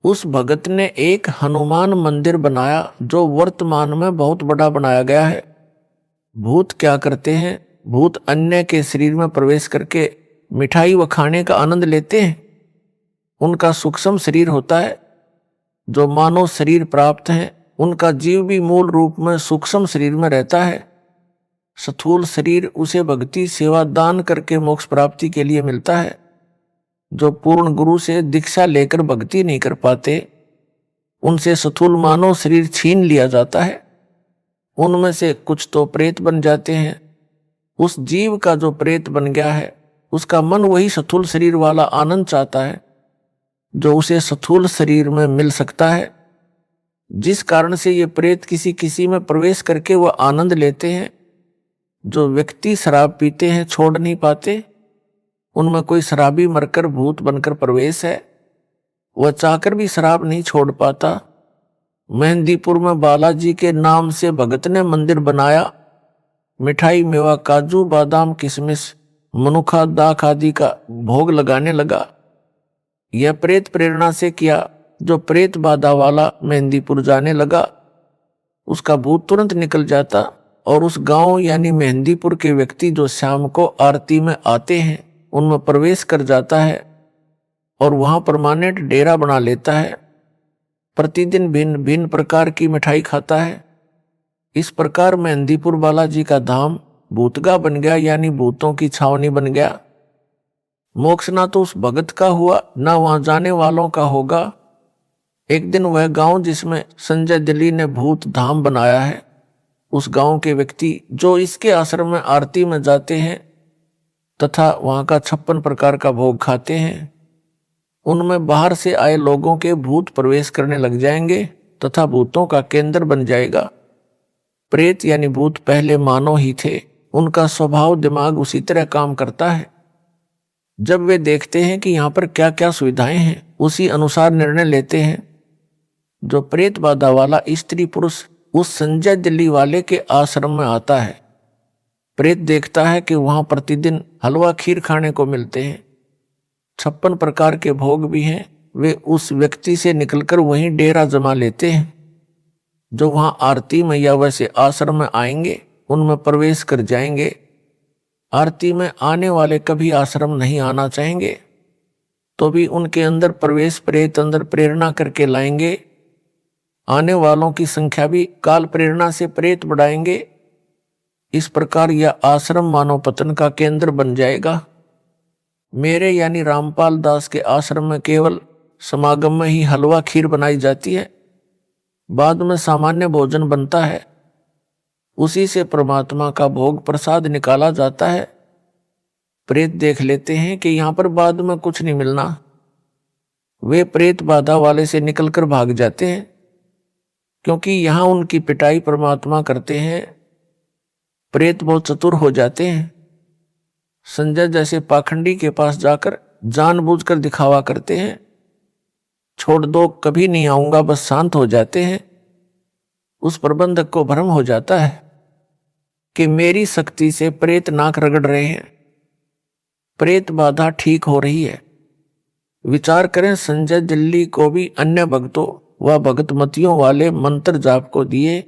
उस भगत ने एक हनुमान मंदिर बनाया जो वर्तमान में बहुत बड़ा बनाया गया है। भूत क्या करते हैं? भूत अन्य के शरीर में प्रवेश करके मिठाई व खाने का आनंद लेते हैं। उनका सूक्ष्म शरीर होता है। जो मानव शरीर प्राप्त है उनका जीव भी मूल रूप में सूक्ष्म शरीर में रहता है। स्थूल शरीर उसे भक्ति सेवा दान करके मोक्ष प्राप्ति के लिए मिलता है। जो पूर्ण गुरु से दीक्षा लेकर भक्ति नहीं कर पाते, उनसे स्थूल मानव शरीर छीन लिया जाता है। उनमें से कुछ तो प्रेत बन जाते हैं। उस जीव का जो प्रेत बन गया है उसका मन वही स्थूल शरीर वाला आनंद चाहता है जो उसे स्थूल शरीर में मिल सकता है। जिस कारण से ये प्रेत किसी किसी में प्रवेश करके वह आनंद लेते हैं। जो व्यक्ति शराब पीते हैं छोड़ नहीं पाते, उनमें कोई शराबी मरकर भूत बनकर प्रवेश है। वह चाहकर भी शराब नहीं छोड़ पाता। मेहंदीपुर में बालाजी के नाम से भगत ने मंदिर बनाया। मिठाई, मेवा, काजू, बादाम, किशमिश, मनुखा, दाख आदि का भोग लगाने लगा। यह प्रेत प्रेरणा से किया। जो प्रेत बाधा वाला मेहंदीपुर जाने लगा उसका भूत तुरंत निकल जाता और उस गांव यानी मेहंदीपुर के व्यक्ति जो शाम को आरती में आते हैं उनमें प्रवेश कर जाता है और वहां परमानेंट डेरा बना लेता है। प्रतिदिन भिन्न भिन्न प्रकार की मिठाई खाता है। इस प्रकार मेहंदीपुर बालाजी का धाम भूतगा बन गया यानी भूतों की छावनी बन गया। मोक्ष ना तो उस भगत का हुआ ना वहां जाने वालों का होगा। एक दिन वह गांव जिसमें संजय दिल्ली ने भूत धाम बनाया है, उस गांव के व्यक्ति जो इसके आश्रम में आरती में जाते हैं तथा वहां का 56 प्रकार का भोग खाते हैं, उनमें बाहर से आए लोगों के भूत प्रवेश करने लग जाएंगे तथा भूतों का केंद्र बन जाएगा। प्रेत यानी भूत पहले मानव ही थे, उनका स्वभाव दिमाग उसी तरह काम करता है। जब वे देखते हैं कि यहाँ पर क्या क्या सुविधाएं हैं, उसी अनुसार निर्णय लेते हैं। जो प्रेत बाधा वाला स्त्री पुरुष उस संजय दिल्ली वाले के आश्रम में आता है, प्रेत देखता है कि वहां प्रतिदिन हलवा खीर खाने को मिलते हैं, 56 प्रकार के भोग भी हैं। वे उस व्यक्ति से निकलकर वहीं डेरा जमा लेते हैं। जो वहां आरती में या वैसे आश्रम में आएंगे उनमें प्रवेश कर जाएंगे। आरती में आने वाले कभी आश्रम नहीं आना चाहेंगे तो भी उनके अंदर प्रवेश प्रेत अंदर प्रेरणा करके लाएंगे। आने वालों की संख्या भी काल प्रेरणा से प्रेत बढ़ाएंगे। इस प्रकार यह आश्रम मानव पतन का केंद्र बन जाएगा। मेरे यानी रामपाल दास के आश्रम में केवल समागम में ही हलवा खीर बनाई जाती है, बाद में सामान्य भोजन बनता है, उसी से परमात्मा का भोग प्रसाद निकाला जाता है। प्रेत देख लेते हैं कि यहाँ पर बाद में कुछ नहीं मिलना, वे प्रेत बाधा वाले से निकलकर भाग जाते हैं, क्योंकि यहाँ उनकी पिटाई परमात्मा करते हैं। प्रेत बहुत चतुर हो जाते हैं। संजय जैसे पाखंडी के पास जाकर जानबूझकर दिखावा करते हैं, छोड़ दो कभी नहीं आऊंगा, बस शांत हो जाते हैं। उस प्रबंधक को भ्रम हो जाता है कि मेरी शक्ति से प्रेत नाक रगड़ रहे हैं, प्रेत बाधा ठीक हो रही है। विचार करें, संजय दिल्ली को भी अन्य भक्तों व भगतमतियों वाले मंत्र जाप को दिए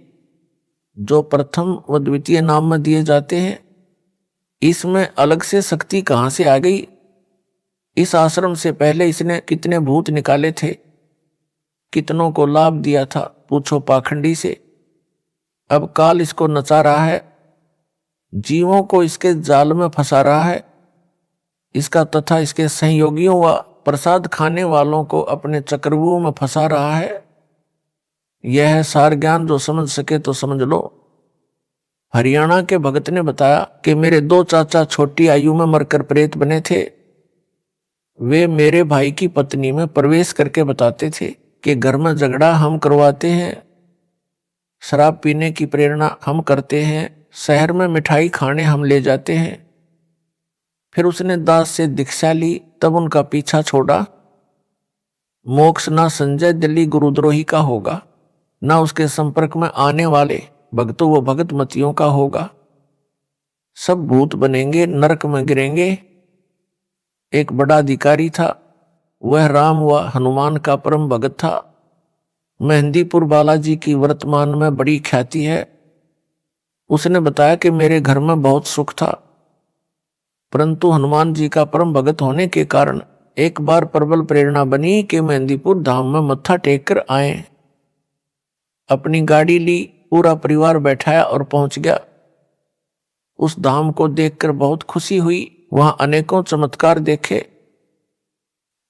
जो प्रथम व द्वितीय नाम में दिए जाते हैं। इसमें अलग से शक्ति कहां से आ गई? इस आश्रम से पहले इसने कितने भूत निकाले थे, कितनों को लाभ दिया था, पूछो पाखंडी से। अब काल इसको नचा रहा है, जीवों को इसके जाल में फंसा रहा है। इसका तथा इसके सहयोगियों व प्रसाद खाने वालों को अपने चक्रव्यूह में फंसा रहा है। यह है सार ज्ञान, जो समझ सके तो समझ लो। हरियाणा के भगत ने बताया कि मेरे 2 चाचा छोटी आयु में मरकर प्रेत बने थे। वे मेरे भाई की पत्नी में प्रवेश करके बताते थे कि घर में झगड़ा हम करवाते हैं, शराब पीने की प्रेरणा हम करते हैं, शहर में मिठाई खाने हम ले जाते हैं। फिर उसने दास से दीक्षा ली, तब उनका पीछा छोड़ा। मोक्ष ना संजय दिल्ली गुरुद्रोही का होगा, ना उसके संपर्क में आने वाले भक्तों व भगतमतियों का होगा। सब भूत बनेंगे, नरक में गिरेंगे। एक बड़ा अधिकारी था, वह राम व हनुमान का परम भगत था। मेहंदीपुर बालाजी की वर्तमान में बड़ी ख्याति है। उसने बताया कि मेरे घर में बहुत सुख था, परंतु हनुमान जी का परम भगत होने के कारण एक बार प्रबल प्रेरणा बनी कि मेहंदीपुर धाम में मत्था टेक कर आए। अपनी गाड़ी ली, पूरा परिवार बैठाया और पहुंच गया। उस धाम को देखकर बहुत खुशी हुई। वहां अनेकों चमत्कार देखे।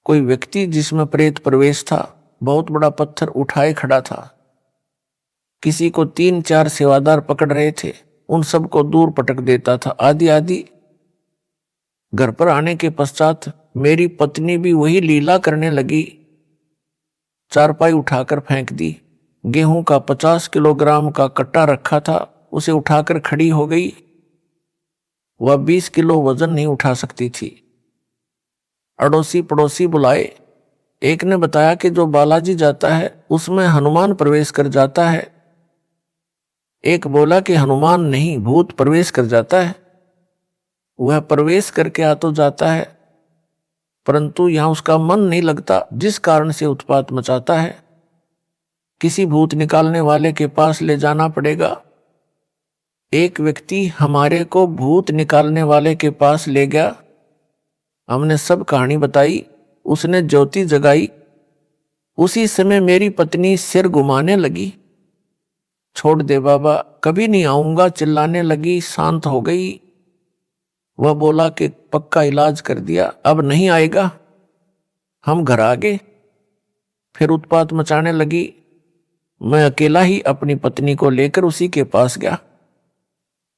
कोई व्यक्ति जिसमें प्रेत प्रवेश था, बहुत बड़ा पत्थर उठाए खड़ा था। किसी को 3-4 सेवादार पकड़ रहे थे, उन सबको दूर पटक देता था, आदि आदि। घर पर आने के पश्चात मेरी पत्नी भी वही लीला करने लगी। चारपाई उठाकर फेंक दी। गेहूं का 50 किलोग्राम का कट्टा रखा था, उसे उठाकर खड़ी हो गई। वह 20 किलो वजन नहीं उठा सकती थी। अड़ोसी पड़ोसी बुलाए। एक ने बताया कि जो बालाजी जाता है उसमें हनुमान प्रवेश कर जाता है। एक बोला कि हनुमान नहीं, भूत प्रवेश कर जाता है। वह प्रवेश करके आ तो जाता है, परंतु यहां उसका मन नहीं लगता, जिस कारण से उत्पात मचाता है। किसी भूत निकालने वाले के पास ले जाना पड़ेगा। एक व्यक्ति हमारे को भूत निकालने वाले के पास ले गया। हमने सब कहानी बताई, उसने ज्योति जगाई। उसी समय मेरी पत्नी सिर घुमाने लगी। छोड़ दे बाबा, कभी नहीं आऊंगा, चिल्लाने लगी। शांत हो गई। वह बोला कि पक्का इलाज कर दिया, अब नहीं आएगा। हम घर आ गए। फिर उत्पात मचाने लगी। मैं अकेला ही अपनी पत्नी को लेकर उसी के पास गया।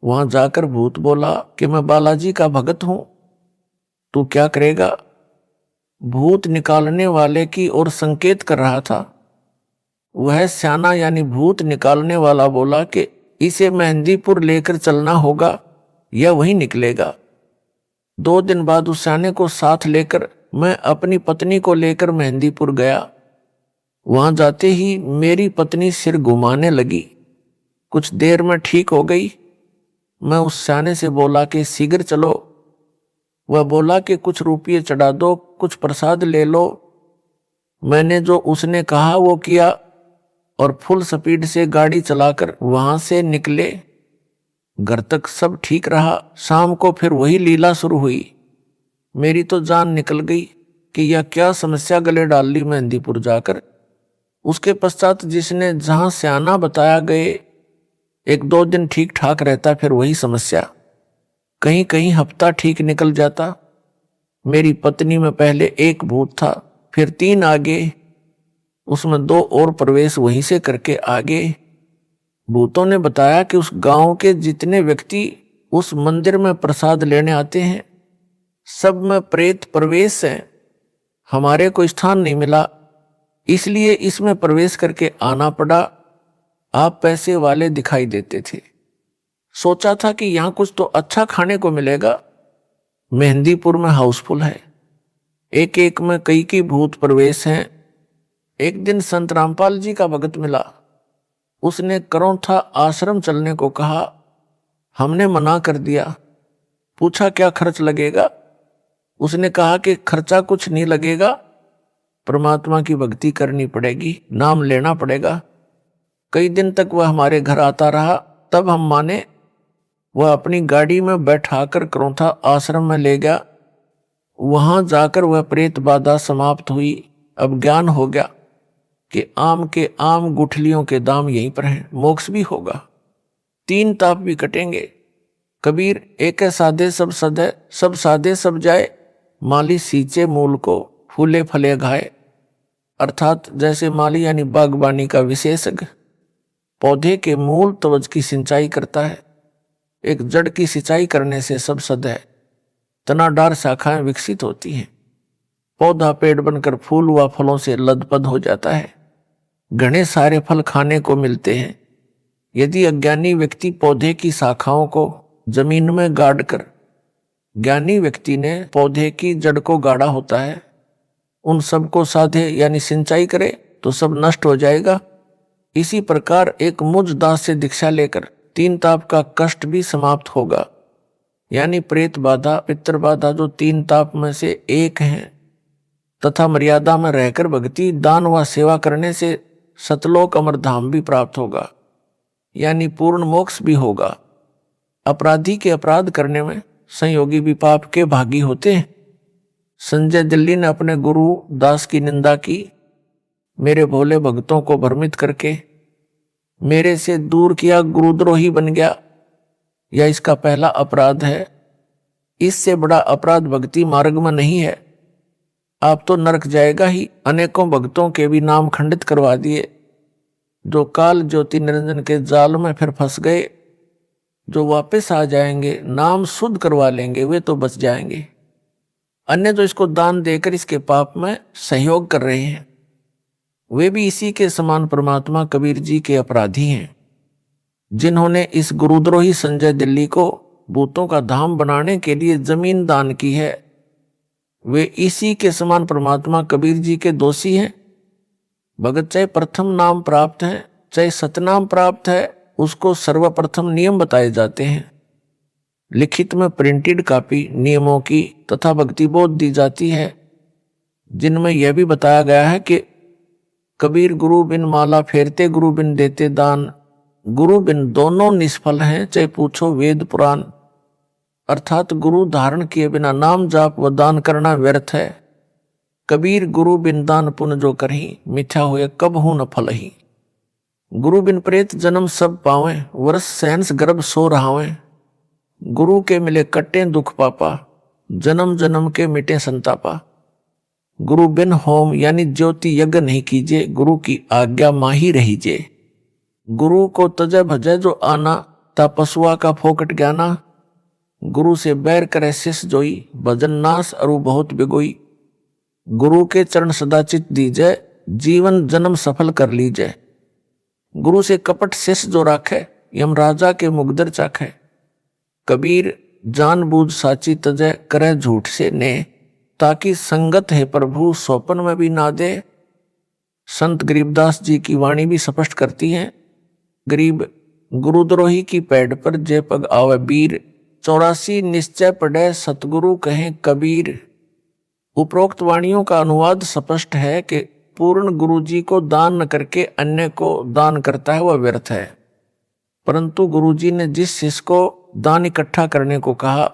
वहां जाकर भूत बोला कि मैं बालाजी का भगत हूं, तू क्या करेगा? भूत निकालने वाले की ओर संकेत कर रहा था। वह स्याना यानी भूत निकालने वाला बोला कि इसे मेहंदीपुर लेकर चलना होगा या वहीं निकलेगा। 2 दिन बाद उस स्याने को साथ लेकर मैं अपनी पत्नी को लेकर मेहंदीपुर गया। वहां जाते ही मेरी पत्नी सिर घुमाने लगी। कुछ देर में ठीक हो गई। मैं उस स्याने से बोला कि शीघ्र चलो। वह बोला कि कुछ रुपये चढ़ा दो, कुछ प्रसाद ले लो। मैंने जो उसने कहा वो किया और फुल स्पीड से गाड़ी चलाकर वहां से निकले। घर तक सब ठीक रहा। शाम को फिर वही लीला शुरू हुई। मेरी तो जान निकल गई कि यह क्या समस्या गले डाल ली मेहंदीपुर जाकर। उसके पश्चात जिसने जहां स्याना बताया गए 1-2 दिन ठीक ठाक रहता, फिर वही समस्या। कहीं कहीं हफ्ता ठीक निकल जाता। मेरी पत्नी में पहले 1 भूत था, फिर 3 आगे, उसमें 2 और प्रवेश वहीं से करके आगे। भूतों ने बताया कि उस गांव के जितने व्यक्ति उस मंदिर में प्रसाद लेने आते हैं सब में प्रेत प्रवेश है। हमारे को स्थान नहीं मिला, इसलिए इसमें प्रवेश करके आना पड़ा। आप पैसे वाले दिखाई देते थे। सोचा था कि यहां कुछ तो अच्छा खाने को मिलेगा। मेहंदीपुर में हाउसफुल है, एक एक में कई भूत प्रवेश हैं। एक दिन संत रामपाल जी का भगत मिला। उसने करौंथा आश्रम चलने को कहा। हमने मना कर दिया। पूछा क्या खर्च लगेगा। उसने कहा कि खर्चा कुछ नहीं लगेगा, परमात्मा की भक्ति करनी पड़ेगी, नाम लेना पड़ेगा। कई दिन तक वह हमारे घर आता रहा, तब हम माने। वह अपनी गाड़ी में बैठाकर करौंथा आश्रम में ले गया। वहां जाकर वह प्रेत बाधा समाप्त हुई। अब ज्ञान हो गया कि आम के आम गुठलियों के दाम यहीं पर हैं। मोक्ष भी होगा, 3 ताप भी कटेंगे। कबीर एक साधे सब सदे, सब साधे सब जाए, माली सींचे मूल को, फूले फले घाए। अर्थात जैसे माली यानी बागबानी का विशेषज्ञ पौधे के मूल तवज की सिंचाई करता है, एक जड़ की सिंचाई करने से सब सद है, तनाडार शाखाएं विकसित होती हैं, पौधा पेड़ बनकर फूल व फलों से लदपद हो जाता है, घने सारे फल खाने को मिलते हैं। यदि अज्ञानी व्यक्ति पौधे की शाखाओं को जमीन में गाड़ कर, ज्ञानी व्यक्ति ने पौधे की जड़ को गाड़ा होता है, उन सबको साधे यानी सिंचाई करे तो सब नष्ट हो जाएगा। इसी प्रकार एक मुझ दास से दीक्षा लेकर 3 ताप का कष्ट भी समाप्त होगा। यानी प्रेत बाधा, पितृ बाधा जो 3 ताप में से एक हैं, तथा मर्यादा में रहकर भक्ति, दान व सेवा करने से सतलोक अमरधाम भी प्राप्त होगा, यानी पूर्ण मोक्ष भी होगा। अपराधी के अपराध करने में संयोगी भी पाप के भागी होते हैं। संजय दिल्ली ने अपने गुरु दास की निंदा की। मेरे भोले भक्तों को भ्रमित करके मेरे से दूर किया, गुरुद्रोही बन गया। यह इसका पहला अपराध है। इससे बड़ा अपराध भक्ति मार्ग में नहीं है। आप तो नरक जाएगा ही। अनेकों भक्तों के भी नाम खंडित करवा दिए, जो काल ज्योति निरंजन के जाल में फिर फंस गए। जो वापस आ जाएंगे, नाम शुद्ध करवा लेंगे, वे तो बच जाएंगे। अन्य जो इसको दान देकर इसके पाप में सहयोग कर रहे हैं, वे भी इसी के समान परमात्मा कबीर जी के अपराधी हैं। जिन्होंने इस गुरुद्रोही संजय दिल्ली को भूतों का धाम बनाने के लिए जमीन दान की है, वे इसी के समान परमात्मा कबीर जी के दोषी हैं। भगत चाहे प्रथम नाम प्राप्त है, चाहे सतनाम प्राप्त है, उसको सर्वप्रथम नियम बताए जाते हैं। लिखित में प्रिंटेड कॉपी नियमों की तथा भक्ति बोध दी जाती है, जिनमें यह भी बताया गया है कि कबीर गुरु बिन माला फेरते, गुरु बिन देते दान, गुरु बिन दोनों निष्फल हैं, चाहे पूछो वेद पुराण। अर्थात गुरु धारण किए बिना नाम जाप व दान करना व्यर्थ है। कबीर गुरु बिन दान पुण्य जो करही, मिथ्या होए कब हूं न फल ही। गुरु बिन प्रेत जन्म सब पावे, वर्ष सहंस गर्भ सो रहावे। गुरु के मिले कट्टे दुख पापा, जन्म जन्म के मिटे संतापा। गुरु बिन होम यानी ज्योति यज्ञ नहीं कीजिए, गुरु की आज्ञा माही रहीजे। गुरु को तजय भजय जो आना, ता पशुआ का फोकट ज्ञाना। गुरु से बैर करे शिष जोई, भजन नाश अरु बहुत बिगोई। गुरु के चरण सदा चित दीजय, जीवन जन्म सफल कर लीजय। गुरु से कपट शिष जो राखे, यमराजा के मुगदर चाखे। कबीर जानबूझ साची तजय करे झूठ से ने, ताकि संगत है प्रभु स्वपन में भी ना दे। संत गरीबदास जी की वाणी भी स्पष्ट करती है, गरीब गुरुद्रोही की पैड़ पर जय पग आवे वीर, 84 निश्चय पढ़े सतगुरु कहें कबीर। उपरोक्त वाणियों का अनुवाद स्पष्ट है कि पूर्ण गुरु जी को दान न करके अन्य को दान करता है वह व्यर्थ है। परंतु गुरु जी ने जिस शिष्य को दान इकट्ठा करने को कहा,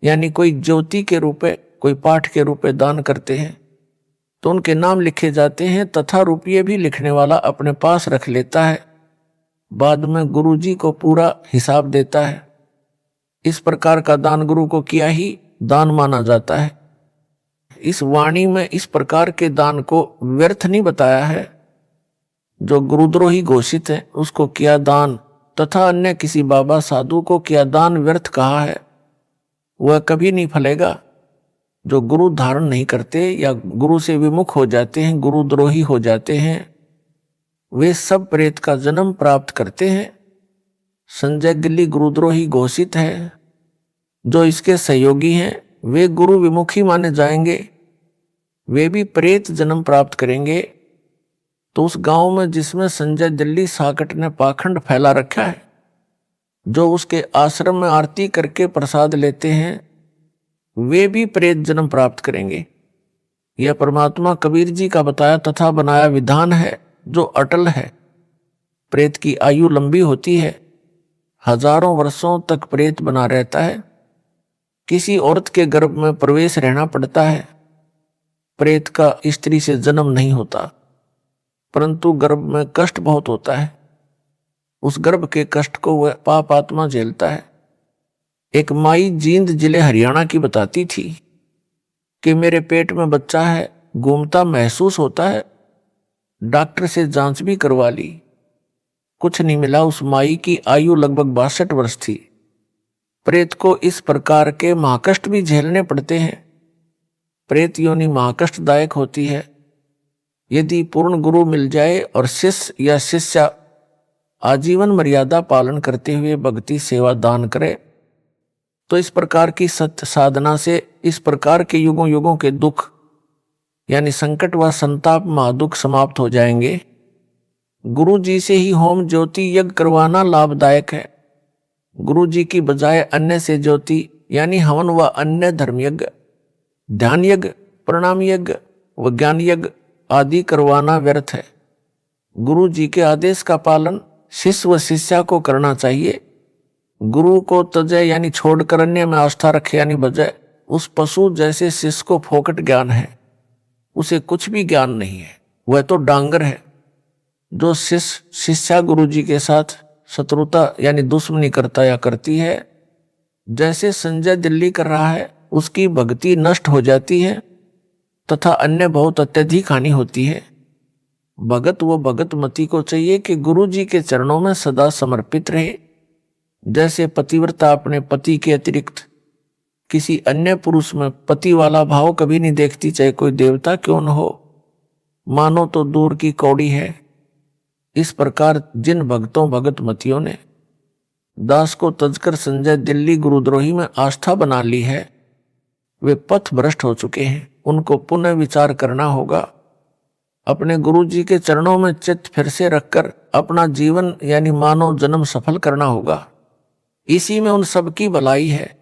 यानी कोई ज्योति के रूप में, कोई पाठ के रूप में दान करते हैं, तो उनके नाम लिखे जाते हैं तथा रुपये भी लिखने वाला अपने पास रख लेता है, बाद में गुरु जी को पूरा हिसाब देता है। इस प्रकार का दान गुरु को किया ही दान माना जाता है। इस वाणी में इस प्रकार के दान को व्यर्थ नहीं बताया है। जो गुरुद्रोही घोषित है उसको किया दान, तथा अन्य किसी बाबा साधु को किया दान व्यर्थ कहा है, वह कभी नहीं फलेगा। जो गुरु धारण नहीं करते या गुरु से विमुख हो जाते हैं, गुरुद्रोही हो जाते हैं, वे सब प्रेत का जन्म प्राप्त करते हैं। संजय गिल्ली गुरुद्रोही घोषित है। जो इसके सहयोगी हैं वे गुरु विमुखी माने जाएंगे, वे भी प्रेत जन्म प्राप्त करेंगे। तो उस गांव में जिसमें संजय दिल्ली साकट ने पाखंड फैला रखा है, जो उसके आश्रम में आरती करके प्रसाद लेते हैं, वे भी प्रेत जन्म प्राप्त करेंगे। यह परमात्मा कबीर जी का बताया तथा बनाया विधान है जो अटल है। प्रेत की आयु लंबी होती है, हजारों वर्षों तक प्रेत बना रहता है। किसी औरत के गर्भ में प्रवेश रहना पड़ता है। प्रेत का स्त्री से जन्म नहीं होता, परंतु गर्भ में कष्ट बहुत होता है। उस गर्भ के कष्ट को वह पाप आत्मा झेलता है। एक माई जींद जिले हरियाणा की बताती थी कि मेरे पेट में बच्चा है, घूमता महसूस होता है, डॉक्टर से जांच भी करवा ली, कुछ नहीं मिला। उस माई की आयु लगभग 62 वर्ष थी। प्रेत को इस प्रकार के महाकष्ट भी झेलने पड़ते हैं। प्रेत योनि महाकष्टदायक होती है। यदि पूर्ण गुरु मिल जाए और शिष्य या शिष्या आजीवन मर्यादा पालन करते हुए भक्ति सेवा दान करे, तो इस प्रकार की सत्य साधना से इस प्रकार के युगों युगों के दुख यानी संकट व संताप महादुख समाप्त हो जाएंगे। गुरु जी से ही होम ज्योति यज्ञ करवाना लाभदायक है। गुरु जी की बजाय अन्य से ज्योति यानी हवन व अन्य धर्म यज्ञ, ध्यान यज्ञ, प्रणाम यज्ञ व ज्ञान यज्ञ आदि करवाना व्यर्थ है। गुरु जी के आदेश का पालन शिष्य व शिष्या को करना चाहिए। गुरु को तजय यानी छोड़कर अन्य में आस्था रखे यानी बजाय उस पशु जैसे शिष्य को फोकट ज्ञान है, उसे कुछ भी ज्ञान नहीं है, वह तो डांगर है। जो शिष्य शिष्या गुरु जी के साथ शत्रुता यानी दुश्मनी करता या करती है, जैसे संजय दिल्ली कर रहा है, उसकी भक्ति नष्ट हो जाती है तथा अन्य बहुत अत्यधिक हानि होती है। भगत व भगत मती को चाहिए कि गुरु जी के चरणों में सदा समर्पित रहे। जैसे पतिव्रता अपने पति के अतिरिक्त किसी अन्य पुरुष में पति वाला भाव कभी नहीं देखती, चाहे कोई देवता क्यों न हो, मानो तो दूर की कौड़ी है। इस प्रकार जिन भक्तों भगत मतियों ने दास को तजकर संजय दिल्ली गुरुद्रोही में आस्था बना ली है, वे पथ भ्रष्ट हो चुके हैं। उनको पुनः विचार करना होगा। अपने गुरु जी के चरणों में चित्त फिर से रखकर अपना जीवन यानी मानव जन्म सफल करना होगा। इसी में उन सब की भलाई है।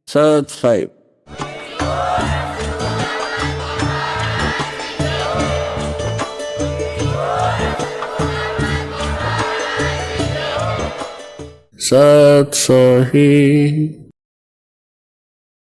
सत साहिब। सत साहिब।